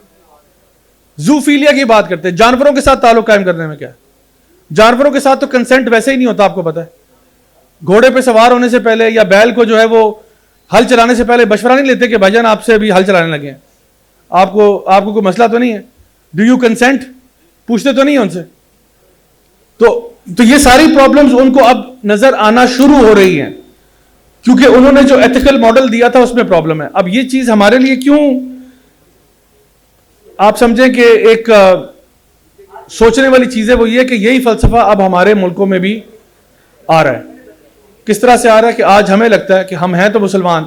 زوفیلیا کی بات کرتے ہیں, جانوروں کے ساتھ تعلق قائم کرنے میں کیا ہے. جانوروں کے ساتھ تو کنسنٹ ویسے ہی نہیں ہوتا, آپ کو پتا ہے. گھوڑے پہ سوار ہونے سے پہلے یا بیل کو جو ہے وہ ہل چلانے سے پہلے مشورہ نہیں لیتے کہ بھائی جان آپ سے بھی ہل چلانے لگے ہیں, آپ کو کوئی مسئلہ تو نہیں ہے, ڈو یو کنسنٹ, پوچھتے تو نہیں ہیں ان سے. تو یہ ساری پرابلمز ان کو اب نظر آنا شروع ہو رہی ہیں کیونکہ انہوں نے جو ایتھیکل ماڈل دیا تھا اس میں پرابلم ہے. اب یہ چیز ہمارے لیے کیوں, آپ سمجھیں کہ ایک سوچنے والی چیز ہے, وہ یہ کہ یہی فلسفہ اب ہمارے ملکوں میں بھی آ رہا ہے. کس طرح سے آ رہا ہے کہ آج ہمیں لگتا ہے کہ ہم ہیں تو مسلمان,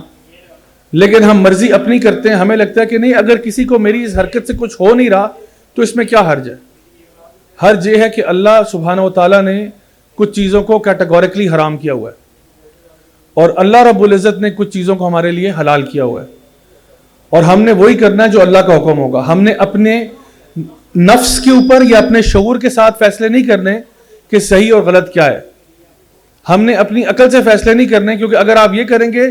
لیکن ہم مرضی اپنی کرتے ہیں. ہمیں لگتا ہے کہ نہیں, اگر کسی کو میری اس حرکت سے کچھ ہو نہیں رہا تو اس میں کیا حرج ہے. حرج یہ ہے کہ اللہ سبحانہ و تعالیٰ نے کچھ چیزوں کو کیٹیگوریکلی حرام کیا ہوا ہے اور اللہ رب العزت نے کچھ چیزوں کو ہمارے لیے حلال کیا ہوا ہے, اور ہم نے وہی کرنا ہے جو اللہ کا حکم ہوگا. ہم نے اپنے نفس کے اوپر یا اپنے شعور کے ساتھ فیصلے نہیں کرنے کہ صحیح اور غلط کیا ہے. ہم نے اپنی عقل سے فیصلے نہیں کرنے, کیونکہ اگر آپ یہ کریں گے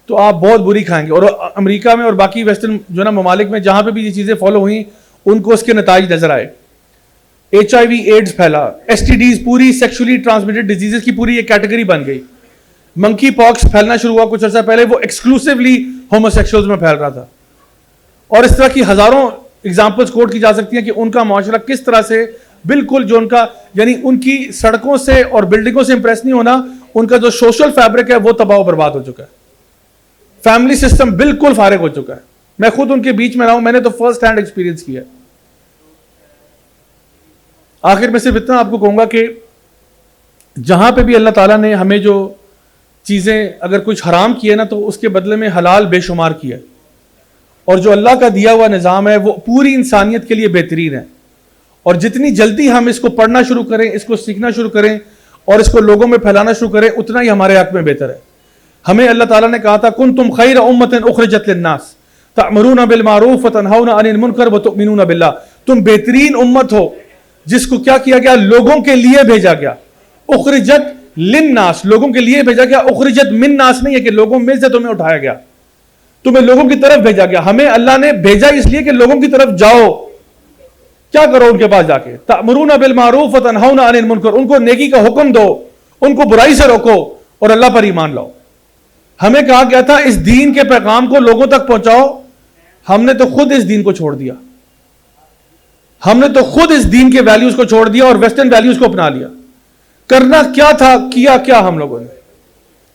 تو آپ بہت بری کھائیں گے. اور امریکہ میں اور باقی ویسٹرن جو نا ممالک میں جہاں پہ بھی یہ چیزیں فالو ہوئیں ان کو اس کے نتائج نظر آئے. HIV ایڈز پھیلا, STDs پوری سیکشولی ٹرانسمیٹڈ ڈیزیزز کی پوری ایک کیٹیگری بن گئی. منکی پاکس پھیلنا شروع ہوا کچھ عرصہ پہلے, وہ ایکسکلوسیولی ہوموسیکشولز میں پھیل رہا تھا. اور اس طرح کی ہزاروں ایگزامپلز کوٹ کی جا سکتی ہیں کہ ان کا معاشرہ کس طرح سے بالکل جو ان کا یعنی ان کی سڑکوں سے اور بلڈنگوں سے امپریس نہیں ہونا, ان کا جو سوشل فیبرک ہے وہ تباہ و برباد ہو چکا ہے. فیملی سسٹم بالکل فارغ ہو چکا ہے. میں خود ان کے بیچ میں رہا ہوں, میں نے تو فرسٹ ہینڈ ایکسپیرینس کیا ہے. آخر میں صرف اتنا آپ کو کہوں گا کہ جہاں پہ بھی اللہ تعالیٰ نے ہمیں جو چیزیں اگر کچھ حرام کی ہے نا, تو اس کے بدلے میں حلال بے شمار کیا ہے. اور جو اللہ کا دیا ہوا نظام ہے وہ پوری انسانیت کے لیے بہترین ہے. اور جتنی جلدی ہم اس کو پڑھنا شروع کریں, اس کو سیکھنا شروع کریں اور اس کو لوگوں میں پھیلانا شروع کریں, اتنا ہی ہمارے حق میں بہتر ہے. ہمیں اللہ تعالیٰ نے کہا تھا کنتم خیر امۃ اخرجت للناس تأمرون بالمعروف وتنہون عن المنکر وتؤمنون باللہ. تم بہترین امت ہو جس کو کیا کیا گیا, لوگوں کے لیے بھیجا گیا. اخرجت للناس, لوگوں کے لیے بھیجا گیا. اخرجت من ناس نہیں ہے کہ لوگوں میں سے تمہیں اٹھایا گیا, تمہیں لوگوں کی طرف بھیجا گیا. ہمیں اللہ نے بھیجا اس لیے کہ لوگوں کی طرف جاؤ. کیا کرو ان کے پاس جا کے, تأمرون بالمعروف وتنہون عن المنکر, ان کو نیکی کا حکم دو, ان کو برائی سے روکو اور اللہ پر ایمان لاؤ. ہمیں کہا گیا تھا اس دین کے پیغام کو لوگوں تک پہنچاؤ. ہم نے تو خود اس دین کو چھوڑ دیا, ہم نے تو خود اس دین کے ویلیوز کو چھوڑ دیا اور ویسٹرن ویلیوز کو اپنا لیا. کرنا کیا تھا, کیا کیا ہم لوگوں نے.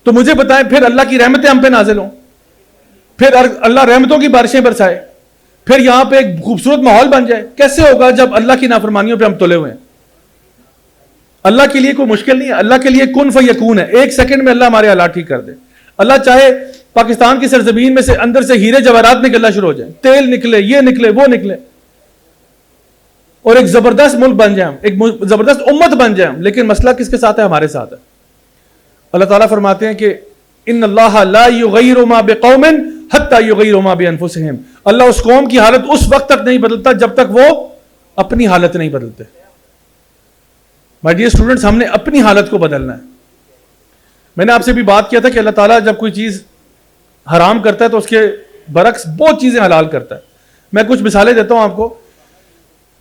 تو مجھے بتائیں پھر اللہ کی رحمتیں ہم پہ نازل ہوں, پھر اللہ رحمتوں کی بارشیں برسائے, پھر یہاں پہ ایک خوبصورت ماحول بن جائے. کیسے ہوگا جب اللہ کی نافرمانیوں پہ ہم تلے ہوئے ہیں. اللہ کے لیے کوئی مشکل نہیں ہے, اللہ کے لیے کن فیکون ہے. 1 سیکنڈ میں اللہ ہمارے حالات ٹھیک کر دے. اللہ چاہے پاکستان کی سرزمین میں سے اندر سے ہیرے جواہرات نکلنا شروع ہو جائیں, تیل نکلے, یہ نکلے, وہ نکلے, اور ایک زبردست ملک بن جائیں ہم, ایک زبردست امت بن جائیں ہم. لیکن مسئلہ کس کے ساتھ ہے؟ ہمارے ساتھ ہے. اللہ تعالیٰ فرماتے ہیں کہ ان اللہ لا یغیر ما بقوم حتی یغیروا ما بانفسہم. اللہ اس قوم کی حالت اس وقت تک نہیں بدلتا جب تک وہ اپنی حالت نہیں بدلتے. مائی ڈیئر اسٹوڈنٹس, ہم نے اپنی حالت کو بدلنا ہے. میں نے آپ سے بھی بات کیا تھا کہ اللہ تعالیٰ جب کوئی چیز حرام کرتا ہے تو اس کے برعکس بہت چیزیں حلال کرتا ہے. میں کچھ مثالیں دیتا ہوں آپ کو.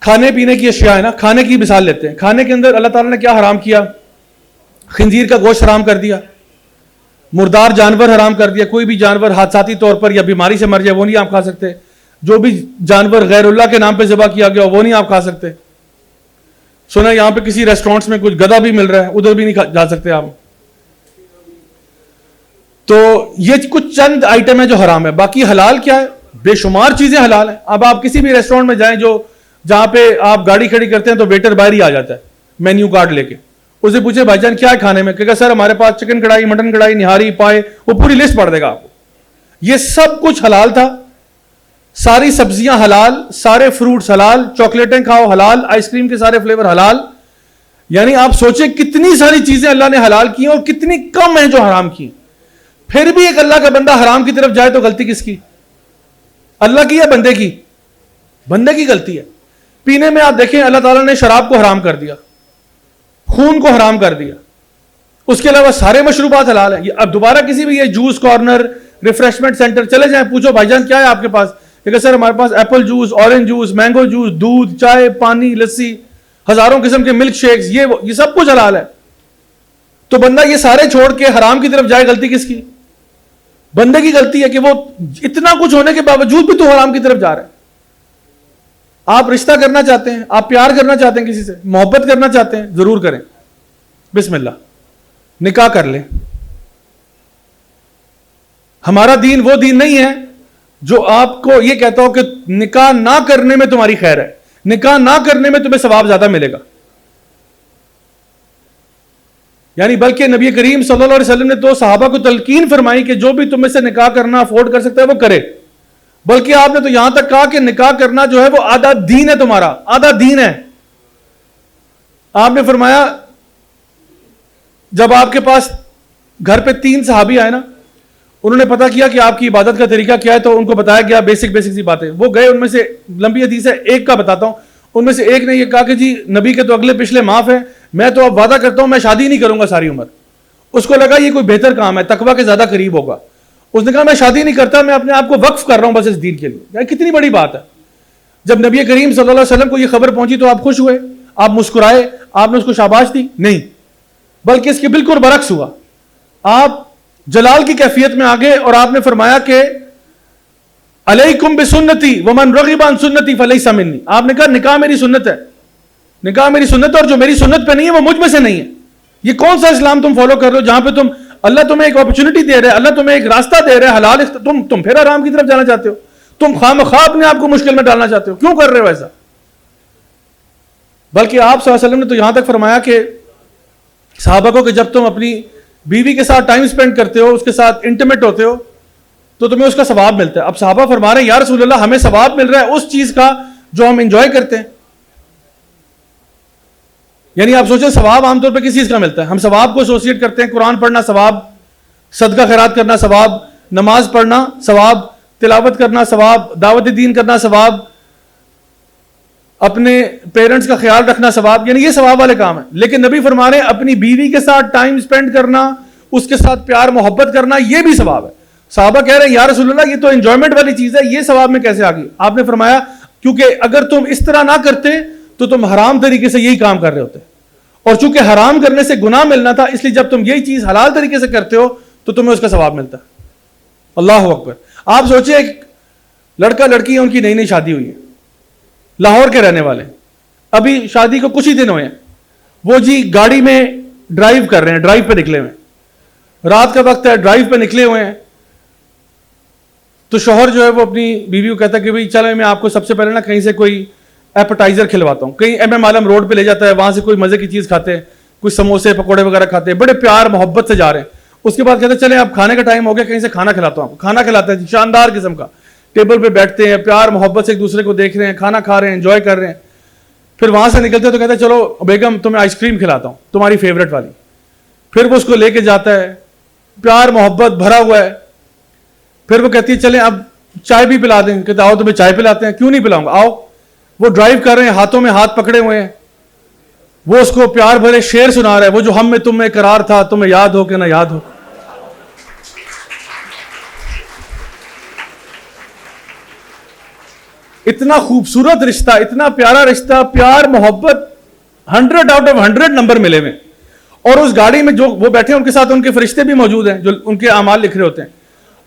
کھانے پینے کی اشیاء ہے نا, کھانے کی مثال لیتے ہیں. کھانے کے اندر اللہ تعالیٰ نے کیا حرام کیا؟ خنزیر کا گوشت حرام کر دیا, مردار جانور حرام کر دیا, کوئی بھی جانور حادثاتی طور پر یا بیماری سے مر جائے وہ نہیں آپ کھا سکتے, جو بھی جانور غیر اللہ کے نام پہ ذبح کیا گیا وہ نہیں آپ کھا سکتے. سنا یہاں پہ کسی ریسٹورینٹس میں کچھ گدھا بھی مل رہا ہے, ادھر بھی نہیں جا سکتے آپ. تو یہ کچھ چند آئٹم ہے جو حرام ہے, باقی حلال کیا ہے؟ بے شمار چیزیں حلال ہیں. اب آپ کسی بھی ریسٹورینٹ میں جائیں جہاں پہ آپ گاڑی کھڑی کرتے ہیں تو ویٹر باہر ہی آ جاتا ہے مینیو کارڈ لے کے, اسے پوچھے بھائی جان کیا ہے کھانے میں, کہے گا سر ہمارے پاس چکن کڑھائی, مٹن کڑھائی, نہاری, پائے, وہ پوری لسٹ پڑھ دے گا آپ کو. یہ سب کچھ حلال تھا, ساری سبزیاں حلال, سارے فروٹس حلال, چاکلیٹیں کھاؤ حلال, آئس کریم کے سارے فلیور حلال. یعنی آپ سوچیں کتنی ساری چیزیں اللہ نے حلال کی ہیں اور کتنی کم ہیں جو حرام کی. پھر بھی ایک اللہ کا بندہ حرام کی طرف جائے تو غلطی کس کی؟ اللہ کی یا بندے کی؟ بندے کی غلطی ہے. پینے میں آپ دیکھیں اللہ تعالیٰ نے شراب کو حرام کر دیا, خون کو حرام کر دیا, اس کے علاوہ سارے مشروبات حلال ہیں. اب دوبارہ کسی بھی یہ جوس کارنر, ریفریشمنٹ سینٹر چلے جائیں, پوچھو بھائی جان کیا ہے آپ کے پاس, کہ سر ہمارے پاس apple juice, orange juice, mango juice, دودھ, چائے, پانی, لسی, ہزاروں قسم کے ملک شیکس, یہ سب کچھ حلال ہے. تو بندہ یہ سارے چھوڑ کے حرام کی طرف جائے, غلطی کس کی؟ بندے کی غلطی ہے کہ وہ اتنا کچھ ہونے کے باوجود بھی تو حرام کی طرف جا رہا ہے. آپ رشتہ کرنا چاہتے ہیں, آپ پیار کرنا چاہتے ہیں, کسی سے محبت کرنا چاہتے ہیں, ضرور کریں, بسم اللہ, نکاح کر لیں. ہمارا دین وہ دین نہیں ہے جو آپ کو یہ کہتا ہو کہ نکاح نہ کرنے میں تمہاری خیر ہے, نکاح نہ کرنے میں تمہیں ثواب زیادہ ملے گا. یعنی بلکہ نبی کریم صلی اللہ علیہ وسلم نے تو صحابہ کو تلقین فرمائی کہ جو بھی تم میں سے نکاح کرنا افورڈ کر سکتا ہے وہ کرے. بلکہ آپ نے تو یہاں تک کہا کہ نکاح کرنا جو ہے وہ آدھا دین ہے, تمہارا آدھا دین ہے. آپ نے فرمایا جب آپ کے پاس گھر پہ 3 صحابی آئے نا, انہوں نے پتا کیا کہ آپ کی عبادت کا طریقہ کیا ہے, تو ان کو بتایا گیا بیسک سی باتیں. وہ گئے, ان میں سے لمبی حدیث ہے, ایک کا بتاتا ہوں. ان میں سے ایک نے یہ کہا کہ جی نبی کے تو اگلے پچھلے معاف ہیں, میں تو اب وعدہ کرتا ہوں میں شادی نہیں کروں گا ساری عمر. اس کو لگا یہ کوئی بہتر کام ہے, تقویٰ کے زیادہ قریب ہوگا. اس نے کہا میں شادی نہیں کرتا, میں اپنے آپ کو وقف کر رہا ہوں بس اس دین کے لیے. کتنی بڑی بات ہے. جب نبی کریم صلی اللہ علیہ وسلم کو یہ خبر پہنچی تو آپ خوش ہوئے, آپ مسکرائے, آپ نے اس کو شاباش دی؟ نہیں, بلکہ اس کے بالکل برعکس ہوا. آپ جلال کی کیفیت میں آگے اور آپ نے فرمایا کہ علیکم بسنتی ومن رغب عن سنتی فلیس منی. آپ نے کہا نکاح میری سنت ہے, نکاح میری سنت ہے, اور جو میری سنت پہ نہیں ہے وہ مجھ میں سے نہیں ہے. یہ کون سا اسلام تم فالو کر رہے ہو جہاں پہ تم اللہ تمہیں ایک اپرچونٹی دے رہا ہے, اللہ تمہیں ایک راستہ دے رہا ہے حلال, تم پھر حرام کی طرف جانا چاہتے ہو. تم خواہ اپنے آپ کو مشکل میں ڈالنا چاہتے ہو, کیوں کر رہے ہو ایسا؟ بلکہ آپ صلی اللہ علیہ وسلم نے تو یہاں تک فرمایا کہ صحابہ کو کہ جب تم اپنی بیوی کے ساتھ ٹائم سپینڈ کرتے ہو, اس کے ساتھ انٹیمیٹ ہوتے ہو, تو تمہیں اس کا ثواب ملتا ہے. اب صحابہ فرما رہے ہیں یا رسول اللہ ہمیں ثواب مل رہا ہے اس چیز کا جو ہم انجوائے کرتے ہیں. یعنی آپ سوچیں ثواب عام طور پہ کس چیز کا ملتا ہے؟ ہم ثواب کو ایسوسیٹ کرتے ہیں قرآن پڑھنا ثواب, صدقہ خیرات کرنا ثواب, نماز پڑھنا ثواب, تلاوت کرنا ثواب, دعوت دین کرنا ثواب, اپنے پیرنٹس کا خیال رکھنا ثواب, یعنی یہ ثواب والے کام ہیں. لیکن نبی فرما رہے ہیں اپنی بیوی کے ساتھ ٹائم سپینڈ کرنا, اس کے ساتھ پیار محبت کرنا, یہ بھی ثواب ہے. صحابہ کہہ رہے ہیں یا رسول اللہ یہ تو انجوائمنٹ والی چیز ہے, یہ ثواب میں کیسے آ گئی؟ آپ نے فرمایا کیونکہ اگر تم اس طرح نہ کرتے تو تم حرام طریقے سے یہی کام کر رہے ہوتے, اور چونکہ حرام کرنے سے گناہ ملنا تھا, اس لیے جب تم یہی چیز حلال طریقے سے کرتے ہو تو تمہیں اس کا ثواب ملتا ہے. اللہ اکبر. آپ سوچیں ایک لڑکا لڑکی ہے, ان کی نئی نئی شادی ہوئی ہے, لاہور کے رہنے والے, ابھی شادی کو کچھ ہی دن ہوئے ہیں, وہ جی گاڑی میں ڈرائیو کر رہے ہیں, ڈرائیو پہ نکلے ہوئے ہیں, رات کا وقت ہے, ڈرائیو پہ نکلے ہوئے ہیں. تو شوہر جو ہے وہ اپنی بیوی کو کہتا ہے کہ بھائی چلیں میں آپ کو سب سے پہلے نا کہیں سے کوئی ایپیٹائزر کھلواتا ہوں. کہیں ایم ایم عالم روڈ پہ لے جاتا ہے, وہاں سے کوئی مزے کی چیز کھاتے ہیں, کوئی سموسے پکوڑے وغیرہ کھاتے ہیں, بڑے پیار محبت سے جا رہے ہیں. اس کے بعد کہتے ہیں چلیں اب کھانے کا ٹائم ہو گیا, کہیں سے کھانا کھلاتا ہوں. کھانا کھلاتا ہے شاندار قسم کا, ٹیبل پہ بیٹھتے ہیں, پیار محبت سے ایک دوسرے کو دیکھ رہے ہیں, کھانا کھا رہے ہیں, انجوائے کر رہے ہیں. پھر وہاں سے نکلتے ہیں تو کہتے ہیں چلو بیگم تمہیں آئس کریم کھلاتا ہوں تمہاری فیوریٹ والی. پھر وہ اس کو لے کے جاتا ہے, پیار محبت بھرا ہوا ہے. پھر وہ کہتی ہے چلیں اب چائے بھی پلا دیں. کہتے آؤ تمہیں چائے پلاتے ہیں. کیوں نہیں پلاؤں گا, آؤ. وہ ڈرائیو کر رہے ہیں, ہاتھوں میں ہاتھ پکڑے ہوئے ہیں, وہ اس کو پیار بھرے شعر سنا رہا ہے, وہ جو ہم میں تم میں قرار تھا تمہیں یاد ہو کہ نہ یاد ہو. اتنا خوبصورت رشتہ, اتنا پیارا رشتہ, پیار محبت 100 آؤٹ آف 100 نمبر ملے ہوئے. اور اس گاڑی میں جو وہ بیٹھے ہیں ان کے ساتھ ان کے فرشتے بھی موجود ہیں جو ان کے اعمال لکھ رہے ہوتے ہیں,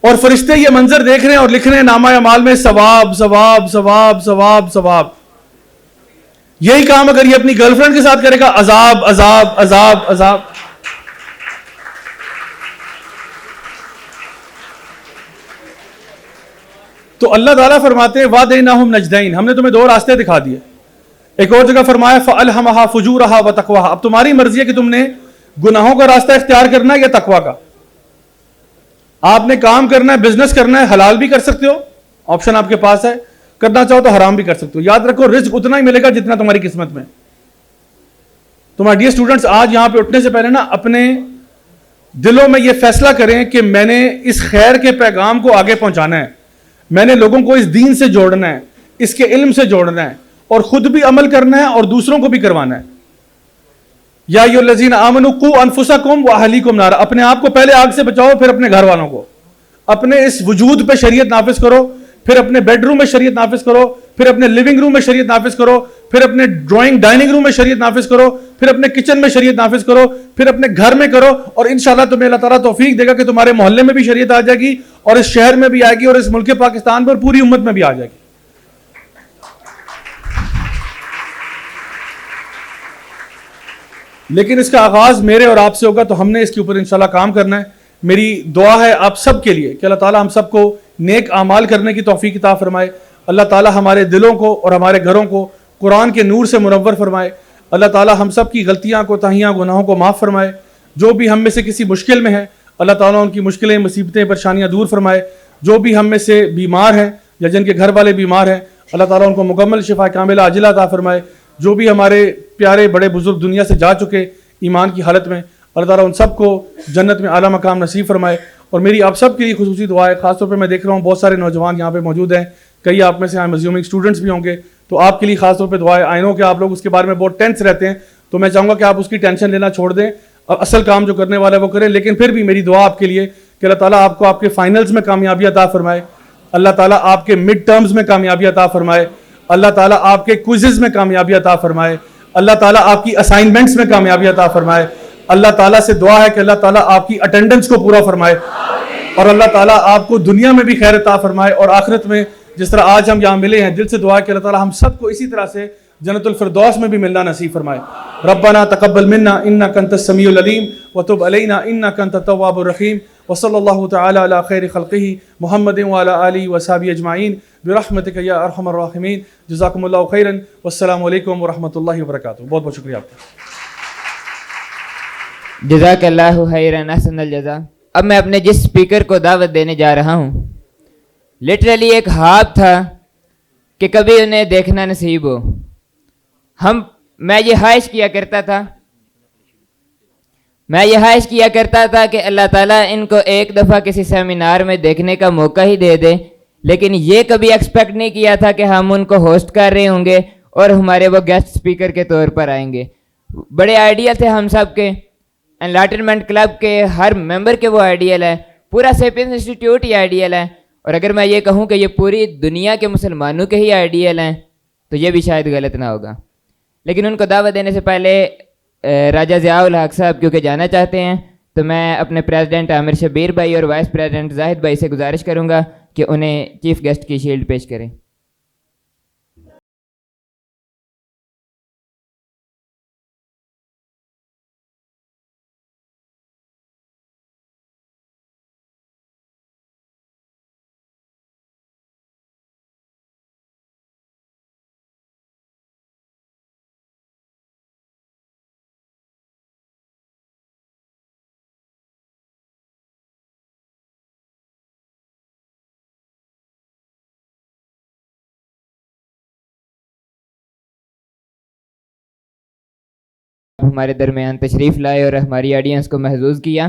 اور فرشتے یہ منظر دیکھ رہے ہیں اور لکھ رہے ہیں نامہ اعمال میں ثواب ثواب ثواب ثواب ثواب. یہی کام اگر یہ اپنی گرل فرینڈ کے ساتھ کرے گا, عذاب عذاب عذاب عذاب. تو اللہ تعالیٰ فرماتے ہیں وَهَدَيْنَاهُمْ نَجْدَيْنِ, ہم نے تمہیں دو راستے دکھا دیے. ایک اور جگہ فرمایا فَأَلْهَمَهَا فُجُورَهَا وَتَقْوَاهَا, اب تمہاری مرضی ہے کہ تم نے گناہوں کا راستہ اختیار کرنا ہے یا تقویٰ کا. آپ نے کام کرنا ہے, بزنس کرنا ہے, حلال بھی کر سکتے ہو, آپشن آپ کے پاس ہے, کرنا چاہو تو حرام بھی کر سکتے ہو. یاد رکھو رزق اتنا ہی ملے گا جتنا تمہاری قسمت میں. تو مائی ڈیئر اسٹوڈنٹس, آج یہاں پہ اٹھنے سے پہلے نا اپنے دلوں میں یہ فیصلہ کریں کہ میں نے اس خیر کے پیغام کو آگے پہنچانا ہے, میں نے لوگوں کو اس دین سے جوڑنا ہے, اس کے علم سے جوڑنا ہے, اور خود بھی عمل کرنا ہے اور دوسروں کو بھی کروانا ہے. یا ایھا الذین آمنوا قوا انفسکم واہلیکم نارا, اپنے آپ کو پہلے آگ سے بچاؤ, پھر اپنے گھر والوں کو. اپنے اس وجود پہ شریعت نافذ کرو, پھر اپنے بیڈ روم میں شریعت نافذ کرو, پھر اپنے لیونگ روم میں شریعت نافذ کرو, پھر اپنے ڈائننگ روم میں شریعت نافذ کرو, پھر اپنے کچن میں شریعت نافذ کرو, پھر اپنے گھر میں کرو, اور انشاءاللہ تمہیں اللہ تعالیٰ توفیق دے گا کہ تمہارے محلے میں بھی شریعت آ جائے گی, اور اس شہر میں بھی آئے گی, اور اس ملک پاکستان میں اور پوری امت میں بھی آ جائے گی. لیکن اس کا آغاز میرے اور آپ سے ہوگا, تو ہم نے اس کے اوپر انشاءاللہ کام کرنا ہے. میری دعا ہے آپ سب کے لیے کہ اللہ تعالیٰ ہم سب کو نیک اعمال کرنے کی توفیق عطا فرمائے. اللہ تعالیٰ ہمارے دلوں کو اور ہمارے گھروں کو قرآن کے نور سے منور فرمائے. اللہ تعالیٰ ہم سب کی غلطیاں, کوتاہیاں, گناہوں کو معاف فرمائے. جو بھی ہم میں سے کسی مشکل میں ہے, اللہ تعالیٰ ان کی مشکلیں, مصیبتیں, پریشانیاں دور فرمائے. جو بھی ہم میں سے بیمار ہیں یا جن کے گھر والے بیمار ہیں, اللہ تعالیٰ ان کو مکمل شفا کاملہ عاجلہ عطا فرمائے. جو بھی ہمارے پیارے بڑے بزرگ دنیا سے جا چکے ایمان کی حالت میں, اللہ تعالیٰ ان سب کو جنت میں اعلیٰ مقام نصیب فرمائے. اور میری آپ سب کے لیے خصوصی دعا ہے, خاص طور پہ میں دیکھ رہا ہوں بہت سارے نوجوان یہاں پہ موجود ہیں, کئی آپ میں سے I'm assuming اسٹوڈنٹس بھی ہوں گے, تو آپ کے لیے خاص طور پہ دعا ہے. آئی نو کہ آپ لوگ اس کے بارے میں بہت ٹینس رہتے ہیں, تو میں چاہوں گا کہ آپ اس کی ٹینشن لینا چھوڑ دیں اور اصل کام جو کرنے والا ہے وہ کریں. لیکن پھر بھی میری دعا آپ کے لیے کہ اللہ تعالیٰ آپ کو آپ کے فائنلز میں کامیابی عطا فرمائے, اللہ تعالیٰ آپ کے مڈ ٹرمز میں کامیابی عطا فرمائے, اللہ تعالیٰ آپ کے کوئزز میں کامیابی عطا فرمائے, اللہ تعالیٰ آپ کی اسائنمنٹس میں کامیابی عطا فرمائے. اللہ تعالیٰ سے دعا ہے کہ اللہ تعالیٰ آپ کی اٹینڈنس کو پورا فرمائے, اور اللہ تعالیٰ آپ کو دنیا میں بھی خیر عطا فرمائے, اور آخرت میں جس طرح آج ہم یہاں ملے ہیں, دل سے دعا ہے کہ اللہ تعالیٰ ہم سب کو اسی طرح سے جنت الفردوس میں بھی ملنا نصیب فرمائے. ربنا تقبل منا انک انت السمیع العلیم وتب علینا انک انت التواب الرحیم. وصلی اللہ تعالی علی خیر خلقہ محمد وعلی آلہ وصحبہ اجمعین برحمتک یا ارحم الراحمین. جزاکم اللہ خیرا والسلام علیکم ورحمۃ اللہ وبرکاتہ. بہت بہت شکریہ آپ کا. جزاک اللہ خیرا احسن الجزا. اب میں اپنے جس اسپیکر کو دعوت دینے جا رہا ہوں, لٹرلی ایک خواب تھا کہ کبھی انہیں دیکھنا نصیب ہو. میں یہ خواہش کیا کرتا تھا کہ اللہ تعالیٰ ان کو ایک دفعہ کسی سیمینار میں دیکھنے کا موقع ہی دے دے, لیکن یہ کبھی ایکسپیکٹ نہیں کیا تھا کہ ہم ان کو ہوسٹ کر رہے ہوں گے اور ہمارے وہ گیسٹ اسپیکر کے طور پر آئیں گے. بڑے آئیڈیل تھے ہم سب کے, انلائٹنمنٹ کلب کے ہر ممبر کے وہ آئیڈیل ہے, پورا سیپینس انسٹیٹیوٹ ہی آئیڈیل ہے, اور اگر میں یہ کہوں کہ یہ پوری دنیا کے مسلمانوں کے ہی آئیڈیل ہیں تو یہ بھی شاید غلط نہ ہوگا. لیکن ان کو دعوت دینے سے پہلے راجہ ضیاء الحق صاحب کیونکہ جانا چاہتے ہیں, تو میں اپنے پریزیڈنٹ عامر شبیر بھائی اور وائس پریزیڈنٹ زاہد بھائی سے گزارش کروں گا کہ انہیں چیف گیسٹ کی شیلڈ پیش کریں. ہمارے درمیان تشریف لائے اور ہماری آڈینس کو محظوظ کیا.